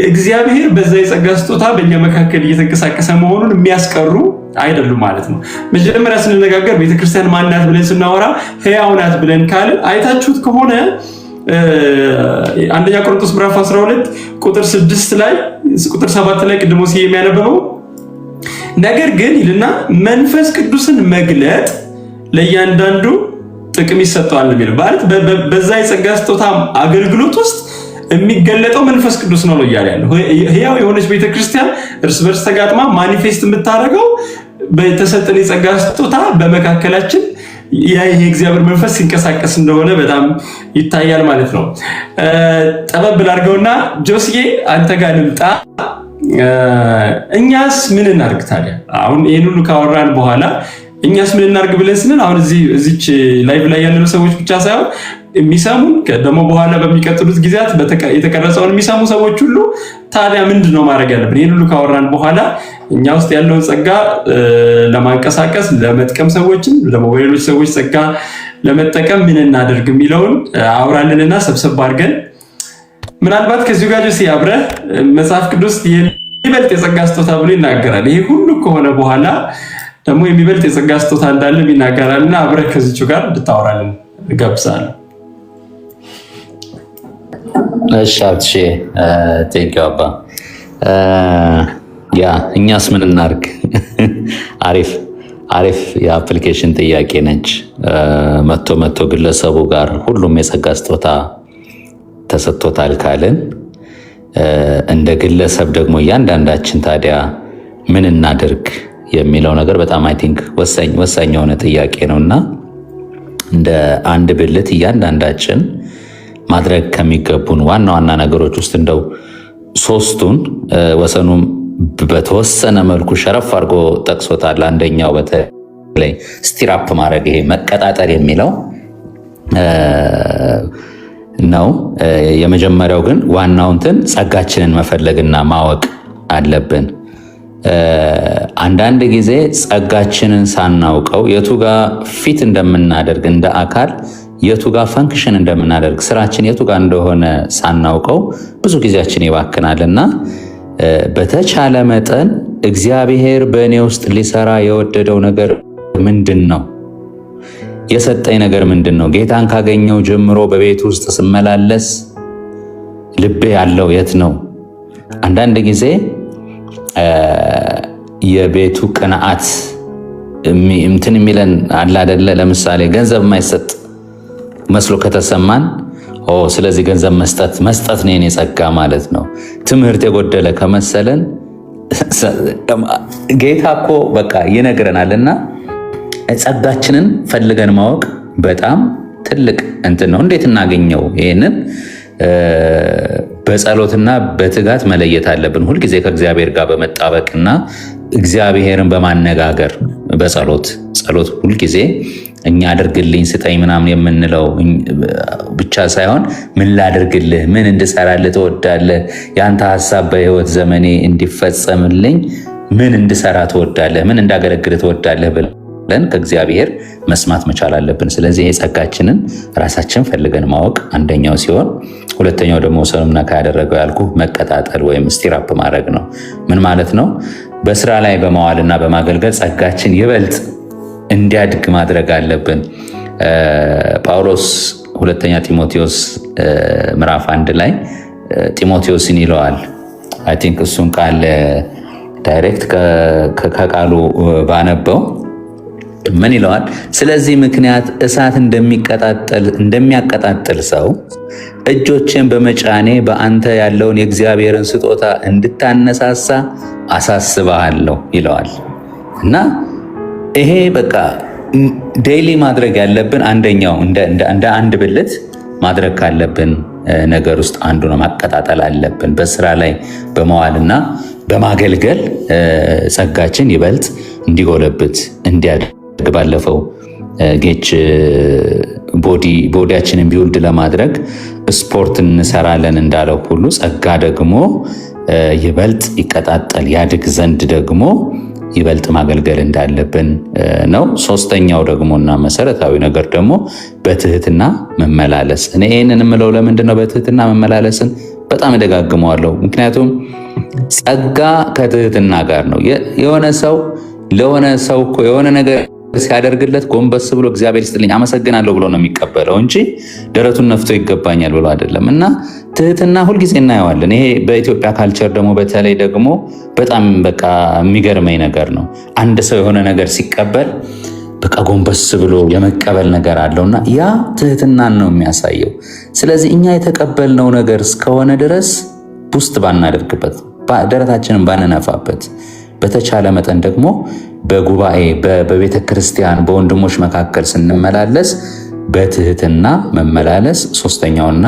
እግዚአብሔር በዛ የጸጋ ስጦታ በእኛ መካከል እየተንቀሳቀሰ መሆኑን የሚያስቀሩ አይደሉም ማለት ነው። መጀመሪያ ስንነጋገር ቤተክርስቲያን ማናት ብለን ስናወራ ሕያው ናት ብለን ካልን አይታችሁት ከሆነ አንደኛ ቆሮንቶስ ምዕራፍ 12 ቁጥር 6 ላይ ቁጥር 7 ላይ ቅድሞ የሚያነበበው ነገር ግን ይልና መንፈስ ቅዱስን መግለጥ ለእያንዳንዱ ጥቅም ይሰጠዋል የሚለው ማለት በዛ የጸጋ ስጦታ አገልግሎት ውስጥ የሚገለጠው መንፈስ ቅዱስ ነው እያለ ያለው። ሕያው የሆነች ቤተክርስቲያን እርስ በርስ ተጋጥማ ማኒፌስት የምታደርገው በተሰጠን የጸጋ ስጦታ በመካከላችን የእግዚአብሔር መንፈስ ሲንቀሳቀስ እንደሆነ በጣም ይታያል ማለት ነው። ጠበብ ላድርገውና ጆስዬ አንተ ጋር ልምጣ። እኛስ ምን እናድርግ ታዲያ? አሁን ይህን ሁሉ ካወራን በኋላ እኛስ ምን እናድርግ ብለን ስንል አሁን እዚች ላይቭ ላይ ያለነው ሰዎች ብቻ ሳይሆን የሚሰሙን ደግሞ በኋላ በሚቀጥሉት ጊዜያት የተቀረጸውን የሚሰሙ ሰዎች ሁሉ ታዲያ ምንድን ነው ማድረግ ያለብን? ይህን ሁሉ ካወራን በኋላ እኛ ውስጥ ያለውን ጸጋ ለማንቀሳቀስ ለመጥቀም ሰዎችን ደግሞ በሌሎች ሰዎች ጸጋ ለመጠቀም ምን እናደርግ የሚለውን አውራልንና ሰብሰብ አድርገን ምናልባት ከዚሁ ጋር ጆሲ አብረህ መጽሐፍ ቅዱስ የሚበልጥ የጸጋ ስጦታ ብሎ ይናገራል። ይሄ ሁሉ ከሆነ በኋላ ደግሞ የሚበልጥ የጸጋ ስጦታ እንዳለ ይናገራልና አብረህ ከዚሁ ጋር እንድታወራልን እጋብዛለሁ። እሺ አብትሼ ቴንኪው አባ። እኛስ ምን እናድርግ? አሪፍ የአፕሊኬሽን ጥያቄ ነች። መቶ ግለሰቡ ጋር ሁሉም የጸጋ ስጦታ ተሰጥቶታል ካልን እንደ ግለሰብ ደግሞ እያንዳንዳችን ታዲያ ምን እናድርግ የሚለው ነገር በጣም አይ ቲንክ ወሳኝ የሆነ ጥያቄ ነውና እንደ አንድ ብልት እያንዳንዳችን ማድረግ ከሚገቡን ዋና ዋና ነገሮች ውስጥ እንደው ሶስቱን ወሰኑም በተወሰነ መልኩ ሸረፍ አድርጎ ጠቅሶታል። አንደኛው በተለይ ስቲራፕ ማድረግ ይሄ መቀጣጠል የሚለው ነው። የመጀመሪያው ግን ዋናው እንትን ጸጋችንን መፈለግና ማወቅ አለብን። አንዳንድ ጊዜ ጸጋችንን ሳናውቀው የቱጋ ፊት እንደምናደርግ እንደ አካል የቱጋ ፈንክሽን እንደምናደርግ ስራችን የቱጋ እንደሆነ ሳናውቀው ብዙ ጊዜያችን ይባክናልና በተቻለ መጠን እግዚአብሔር በእኔ ውስጥ ሊሰራ የወደደው ነገር ምንድን ነው? የሰጠኝ ነገር ምንድን ነው? ጌታን ካገኘው ጀምሮ በቤት ውስጥ ስመላለስ ልቤ ያለው የት ነው? አንዳንድ ጊዜ የቤቱ ቅንዓት እንትን የሚለን አለ አይደለ? ለምሳሌ ገንዘብ የማይሰጥ መስሎ ከተሰማን ስለዚህ ገንዘብ መስጠት ነው የኔ ጸጋ ማለት ነው። ትምህርት የጎደለ ከመሰለን ጌታ እኮ በቃ ይነግረናልና ጸጋችንን ፈልገን ማወቅ በጣም ትልቅ እንትን ነው። እንዴት እናገኘው? ይሄንን በጸሎትና በትጋት መለየት አለብን። ሁልጊዜ ከእግዚአብሔር ጋር በመጣበቅና እግዚአብሔርን በማነጋገር በጸሎት ሁልጊዜ እኛ አድርግልኝ ስጠኝ ምናምን የምንለው ብቻ ሳይሆን ምን ላድርግልህ፣ ምን እንድሰራልህ ትወዳለህ፣ ያንተ ሐሳብ በህይወት ዘመኔ እንዲፈጸምልኝ ምን እንድሰራ ትወዳለህ፣ ምን እንዳገለግልህ ትወዳለህ ብለን ከእግዚአብሔር መስማት መቻል አለብን። ስለዚህ የጸጋችንን ራሳችን ፈልገን ማወቅ አንደኛው ሲሆን፣ ሁለተኛው ደግሞ ሰምና ካደረገው ያልኩ መቀጣጠል ወይም ስቲራፕ ማድረግ ነው። ምን ማለት ነው? በስራ ላይ በመዋልና በማገልገል ጸጋችን ይበልጥ እንዲያድግ ማድረግ አለብን። ጳውሎስ ሁለተኛ ጢሞቴዎስ ምዕራፍ 1 ላይ ጢሞቴዎስን ይለዋል። አይ ቲንክ እሱን ቃል ዳይሬክት ከቃሉ ባነበው ምን ይለዋል? ስለዚህ ምክንያት እሳት እንደሚያቀጣጥል ሰው እጆችን በመጫኔ በአንተ ያለውን የእግዚአብሔርን ስጦታ እንድታነሳሳ አሳስብሃለሁ ይለዋል። እና ይሄ በቃ ዴይሊ ማድረግ ያለብን አንደኛው እንደ አንድ ብልት ማድረግ ካለብን ነገር ውስጥ አንዱ ነው። ማቀጣጠል አለብን። በስራ ላይ በመዋልና በማገልገል ጸጋችን ይበልጥ እንዲጎለብት እንዲያድግ ባለፈው ጌች ቦዲያችንን ቢውልድ ለማድረግ ስፖርት እንሰራለን እንዳለው ሁሉ ጸጋ ደግሞ ይበልጥ ይቀጣጠል ያድግ ዘንድ ደግሞ ይበልጥ ማገልገል እንዳለብን ነው። ሶስተኛው ደግሞና መሰረታዊ ነገር ደግሞ በትህትና መመላለስ። እኔ ይህንን የምለው ለምንድን ነው? በትህትና መመላለስን በጣም እደጋግመዋለሁ። ምክንያቱም ጸጋ ከትህትና ጋር ነው። የሆነ ሰው ለሆነ ሰው እኮ የሆነ ነገር ሲያደርግለት ጎንበስ ብሎ እግዚአብሔር ይስጥልኝ አመሰግናለሁ ብሎ ነው የሚቀበለው እንጂ ደረቱን ነፍቶ ይገባኛል ብሎ አይደለም። እና ትህትና ሁልጊዜ እናየዋለን። ይሄ በኢትዮጵያ ካልቸር ደግሞ በተለይ ደግሞ በጣም በቃ የሚገርመኝ ነገር ነው። አንድ ሰው የሆነ ነገር ሲቀበል በቃ ጎንበስ ብሎ የመቀበል ነገር አለውና ያ ትህትናን ነው የሚያሳየው። ስለዚህ እኛ የተቀበልነው ነገር እስከሆነ ድረስ ቡስት ባናደርግበት፣ ደረታችንን ባንነፋበት፣ በተቻለ መጠን ደግሞ በጉባኤ በቤተ ክርስቲያን በወንድሞች መካከል ስንመላለስ በትህትና መመላለስ ሶስተኛውና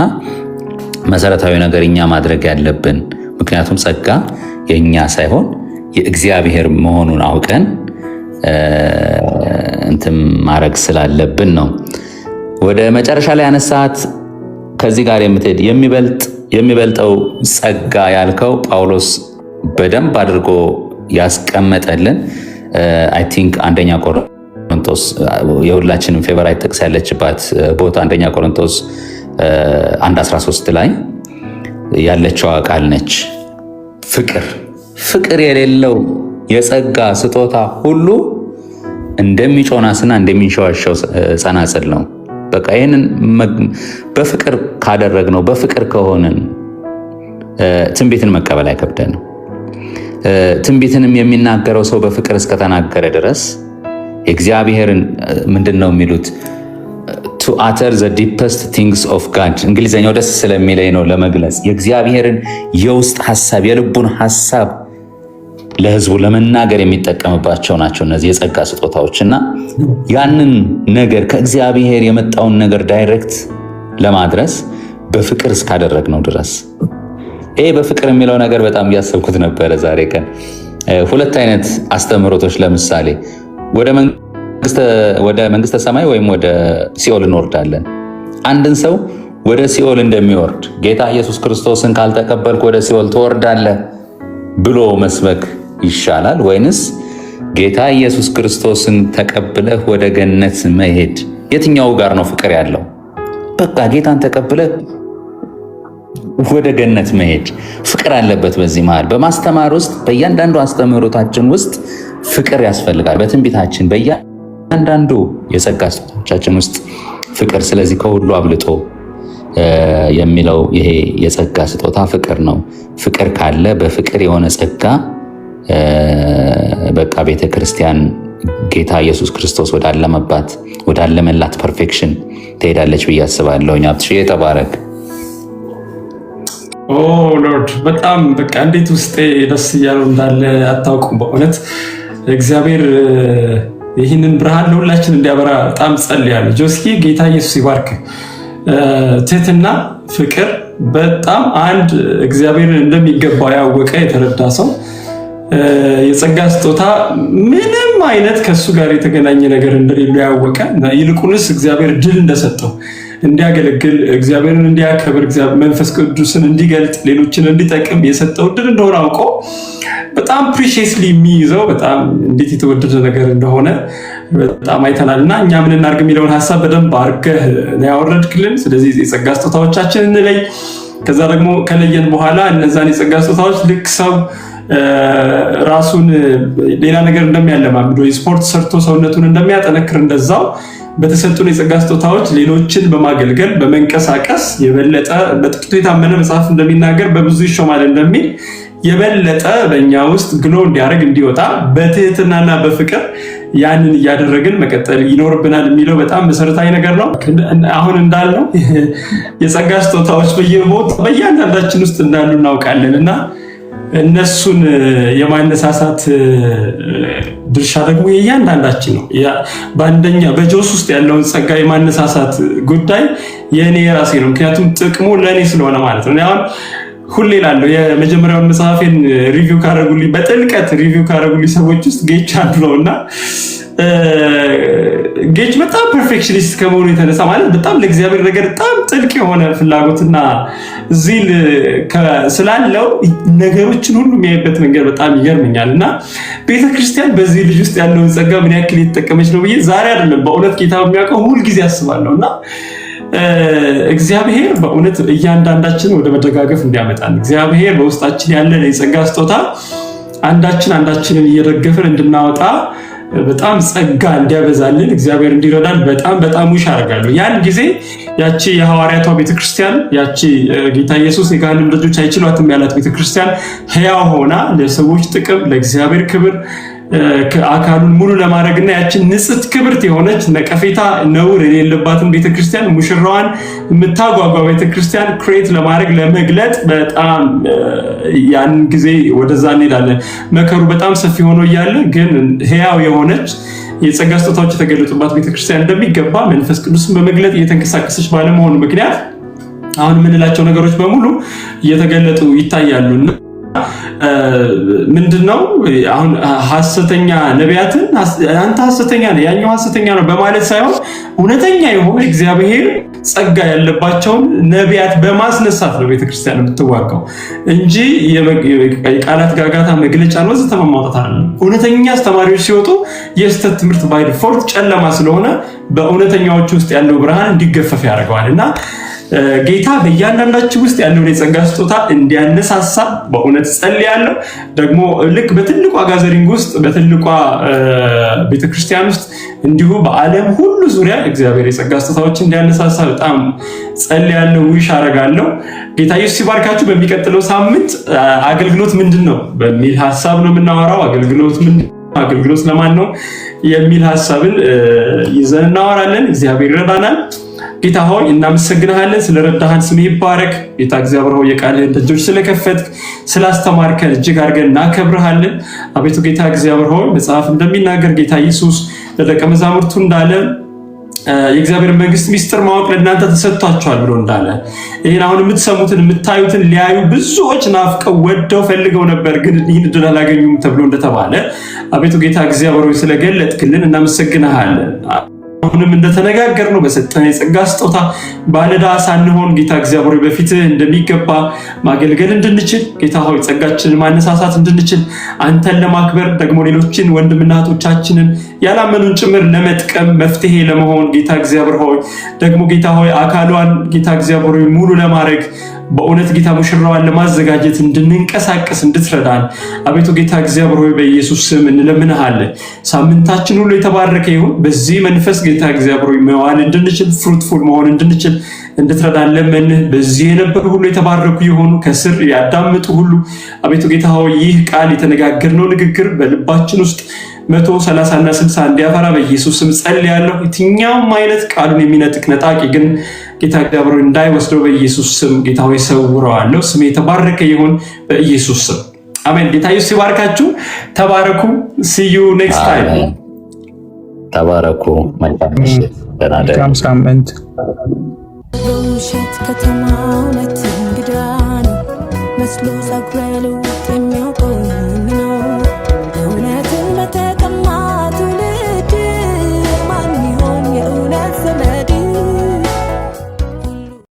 መሰረታዊ ነገር እኛ ማድረግ ያለብን። ምክንያቱም ጸጋ የእኛ ሳይሆን የእግዚአብሔር መሆኑን አውቀን እንትን ማድረግ ስላለብን ነው። ወደ መጨረሻ ላይ ያነሳት ከዚህ ጋር የምትሄድ የሚበልጠው ጸጋ ያልከው ጳውሎስ በደንብ አድርጎ ያስቀመጠልን አይ ቲንክ አንደኛ ቆሮንቶስ የሁላችንም ፌቨራይት ጥቅስ ያለችባት ቦታ አንደኛ ቆሮንቶስ 1:13 ላይ ያለችው ቃል ነች። ፍቅር የሌለው የጸጋ ስጦታ ሁሉ እንደሚጮህ ናስና እንደሚንሸዋሸው ጸናጽል ነው። በቃ ይህንን በፍቅር ካደረግነው በፍቅር ከሆንን ትንቢትን መቀበል አይከብደንም። ትንቢትንም የሚናገረው ሰው በፍቅር እስከተናገረ ድረስ እግዚአብሔርን ምንድን ነው የሚሉት to utter the deepest things of God እንግሊዘኛው ደስ ስለሚለኝ ነው ለመግለጽ የእግዚአብሔርን የውስጥ ሐሳብ የልቡን ሐሳብ ለሕዝቡ ለመናገር የሚጠቀምባቸው ናቸው እነዚህ የጸጋ ስጦታዎችና ያንን ነገር ከእግዚአብሔር የመጣውን ነገር ዳይሬክት ለማድረስ በፍቅር እስካደረግነው ድረስ ይሄ በፍቅር የሚለው ነገር በጣም ያሰብኩት ነበር ዛሬ ቀን። ሁለት አይነት አስተምህሮቶች ለምሳሌ ወደ መንግስተ ሰማይ ወይም ወደ ሲኦል እንወርዳለን። አንድን ሰው ወደ ሲኦል እንደሚወርድ ጌታ ኢየሱስ ክርስቶስን ካልተቀበልክ ወደ ሲኦል ትወርዳለህ ብሎ መስበክ ይሻላል ወይንስ ጌታ ኢየሱስ ክርስቶስን ተቀብለህ ወደ ገነት መሄድ? የትኛው ጋር ነው ፍቅር ያለው? በቃ ጌታን ተቀብለህ ወደ ገነት መሄድ ፍቅር አለበት። በዚህ መሃል በማስተማር ውስጥ በእያንዳንዱ አስተምህሮታችን ውስጥ ፍቅር ያስፈልጋል። በትንቢታችን በእያንዳንዱ የጸጋ ስጦታችን ውስጥ ፍቅር። ስለዚህ ከሁሉ አብልጦ የሚለው ይሄ የጸጋ ስጦታ ፍቅር ነው። ፍቅር ካለ በፍቅር የሆነ ጸጋ በቃ ቤተ ክርስቲያን ጌታ ኢየሱስ ክርስቶስ ወዳለመላት ፐርፌክሽን ትሄዳለች ብዬ አስባለሁ። ሀብትሽ ተባረክ። ኦ ሎርድ በጣም በቃ እንዴት ውስጤ ደስ እያለው እንዳለ አታውቁም። በእውነት እግዚአብሔር ይህንን ብርሃን ለሁላችን እንዲያበራ በጣም ጸልያለሁ። ጆስኪ ጌታ ኢየሱስ ይባርክ። ትህትና፣ ፍቅር በጣም አንድ እግዚአብሔርን እንደሚገባው ያወቀ የተረዳ ሰው የጸጋ ስጦታ ምንም አይነት ከሱ ጋር የተገናኘ ነገር እንደሌለው ያወቀ ይልቁንስ እግዚአብሔር ድል እንደሰጠው እንዲያገለግል እግዚአብሔርን እንዲያከብር መንፈስ ቅዱስን እንዲገልጥ ሌሎችን እንዲጠቅም የሰጠው ድል እንደሆነ አውቆ በጣም ፕሪሺየስሊ የሚይዘው በጣም እንዴት የተወደደ ነገር እንደሆነ በጣም አይተናል። እና እኛ ምን እናድርግ የሚለውን ሀሳብ በደንብ አድርገህ ያወረድክልን። ስለዚህ የጸጋ ስጦታዎቻችን እንለይ። ከዛ ደግሞ ከለየን በኋላ እነዛን የጸጋ ስጦታዎች ልክ ሰው ራሱን ሌላ ነገር እንደሚያለማምድ ወይ ስፖርት ሰርቶ ሰውነቱን እንደሚያጠነክር እንደዛው በተሰጡን የጸጋ ስጦታዎች ሌሎችን በማገልገል በመንቀሳቀስ የበለጠ በጥቂቱ የታመነ መጽሐፍ እንደሚናገር በብዙ ይሾማል እንደሚል የበለጠ በእኛ ውስጥ ግሎ እንዲያደርግ እንዲወጣ በትህትናና በፍቅር ያንን እያደረግን መቀጠል ይኖርብናል የሚለው በጣም መሰረታዊ ነገር ነው። አሁን እንዳልነው የጸጋ ስጦታዎች በእያንዳንዳችን ውስጥ እንዳሉ እናውቃለን እና እነሱን የማነሳሳት ድርሻ ደግሞ የእያንዳንዳችን ነው። በአንደኛ በጆስ ውስጥ ያለውን ጸጋ የማነሳሳት ጉዳይ የእኔ የራሴ ነው። ምክንያቱም ጥቅሙ ለእኔ ስለሆነ ማለት ነው። አሁን ሁሌ ላለው የመጀመሪያውን መጽሐፌን ሪቪው ካደረጉልኝ በጥልቀት ሪቪው ካደረጉልኝ ሰዎች ውስጥ ጌች አንዱ ነው እና ጌች በጣም ፐርፌክሽኒስት ከመሆኑ የተነሳ ማለት በጣም ለእግዚአብሔር ነገር በጣም ጥልቅ የሆነ ፍላጎትና ዚል ስላለው ነገሮችን ሁሉ የሚያይበት መንገድ በጣም ይገርመኛል እና ቤተክርስቲያን በዚህ ልጅ ውስጥ ያለውን ጸጋ ምን ያክል የተጠቀመች ነው ብዬ ዛሬ አይደለም በእውነት ጌታ የሚያውቀው ሁልጊዜ አስባለሁ እና እግዚአብሔር በእውነት እያንዳንዳችን ወደ መደጋገፍ እንዲያመጣን እግዚአብሔር በውስጣችን ያለን የጸጋ ስጦታ አንዳችንን እየደገፈን እንድናወጣ በጣም ጸጋ እንዲያበዛልን እግዚአብሔር እንዲረዳን በጣም ውሽ አደርጋለሁ። ያን ጊዜ ያቺ የሐዋርያቷ ቤተክርስቲያን ያቺ ጌታ ኢየሱስ የካህንም ልጆች አይችሏትም ያላት ቤተክርስቲያን ሕያው ሆና ለሰዎች ጥቅም ለእግዚአብሔር ክብር አካሉን ሙሉ ለማድረግና ያችን ንጽሕት ክብርት የሆነች ነቀፌታ ነውር የሌለባትን ቤተክርስቲያን ሙሽራዋን የምታጓጓ ቤተክርስቲያን ክሬት ለማድረግ ለመግለጥ በጣም ያን ጊዜ ወደዛ እንሄዳለን። መከሩ በጣም ሰፊ ሆኖ እያለ ግን ሕያው የሆነች የጸጋ ስጦታዎች የተገለጡባት ቤተክርስቲያን እንደሚገባ መንፈስ ቅዱስን በመግለጥ እየተንቀሳቀሰች ባለመሆኑ ምክንያት አሁን የምንላቸው ነገሮች በሙሉ እየተገለጡ ይታያሉና ምንድነው አሁን ሐሰተኛ ነቢያትን አንተ ሐሰተኛ ነህ ያኛው ሐሰተኛ ነው በማለት ሳይሆን እውነተኛ የሆነ እግዚአብሔር ጸጋ ያለባቸውን ነቢያት በማስነሳት ነው ቤተክርስቲያን የምትዋጋው እንጂ የቃላት ጋጋታ መግለጫ ነው ወዘተ ማውጣት አይደለም። እውነተኛ አስተማሪዎች ሲወጡ የስተት ትምህርት ባይ ዲፎልት ጨለማ ስለሆነ በእውነተኛዎቹ ውስጥ ያለው ብርሃን እንዲገፈፍ ያደርገዋልና ጌታ በእያንዳንዳችሁ ውስጥ ያለውን የጸጋ ስጦታ እንዲያነሳሳ በእውነት ጸልያለሁ። ደግሞ ልክ በትልቋ ጋዘሪንግ ውስጥ በትልቋ ቤተክርስቲያን ውስጥ እንዲሁ በዓለም ሁሉ ዙሪያ እግዚአብሔር የጸጋ ስጦታዎችን እንዲያነሳሳ በጣም ጸልያለሁ፣ ዊሽ አደርጋለሁ። ጌታ ኢየሱስ ይባርካችሁ። በሚቀጥለው ሳምንት አገልግሎት ምንድነው በሚል ሐሳብ ነው የምናወራው። አገልግሎት ለማን ነው የሚል ሐሳብን ይዘን እናወራለን። እግዚአብሔር ይረዳናል። ጌታ ሆይ እናመሰግንሃለን፣ ስለረዳሃን ስምህ ይባረክ። ጌታ እግዚአብሔር ሆይ የቃልህን ደጆች ስለከፈትክ ስላስተማርከን እጅግ አድርገን እናከብርሃለን። አቤቱ ጌታ እግዚአብሔር ሆይ መጽሐፍ እንደሚናገር ጌታ ኢየሱስ ለደቀ መዛሙርቱ እንዳለ የእግዚአብሔር መንግስት ሚስጥር ማወቅ ለእናንተ ተሰጥቷቸዋል ብሎ እንዳለ ይህን አሁን የምትሰሙትን የምታዩትን ሊያዩ ብዙዎች ናፍቀው ወደው ፈልገው ነበር፣ ግን ይህን ዕድል አላገኙም ተብሎ እንደተባለ አቤቱ ጌታ እግዚአብሔር ሆይ ስለገለጥክልን እናመሰግንሃለን። አሁንም እንደተነጋገርነው በሰጠን የጸጋ ስጦታ ባለዕዳ ሳንሆን ጌታ እግዚአብሔር በፊትህ እንደሚገባ ማገልገል እንድንችል ጌታ ሆይ ጸጋችንን ማነሳሳት እንድንችል አንተን ለማክበር ደግሞ ሌሎችን ወንድምና እህቶቻችንን ያላመኑን ጭምር ለመጥቀም መፍትሄ ለመሆን ጌታ እግዚአብሔር ሆይ ደግሞ ጌታ ሆይ አካሏን ጌታ እግዚአብሔር ሆይ ሙሉ ለማድረግ በእውነት ጌታ ሙሽራዋን ለማዘጋጀት እንድንንቀሳቀስ እንድትረዳን አቤቱ ጌታ እግዚአብሔር ሆይ በኢየሱስ ስም እንለምንሃለን። ሳምንታችን ሁሉ የተባረከ ይሁን። በዚህ መንፈስ ጌታ እግዚአብሔር ሆይ መዋል እንድንችል ፍሩትፉል መሆን እንድንችል እንድትረዳን ለምንህ። በዚህ የነበሩ ሁሉ የተባረኩ የሆኑ ከስር ያዳምጡ ሁሉ አቤቱ ጌታ ሆይ ይህ ቃል የተነጋገርነው ንግግር በልባችን ውስጥ 130 እና 60 እንዲያፈራ በኢየሱስ ስም ጸልያለሁ። የትኛውም አይነት ቃሉን የሚነጥቅ ነጣቂ ግን ጌታ እግዚአብሔር እንዳይወስደው በኢየሱስ ስም ጌታ ሆይ ሰውረዋለሁ። ስም የተባረከ ይሁን በኢየሱስ ስም አሜን። ጌታ ኢየሱስ ይባርካችሁ። ተባረኩ። see you next time። ተባረኩ። መልካም ሳምንት። በውሸት ከተማ እውነት እንግዳ ነው መስሎ ሳጉረለው የሚያውቀው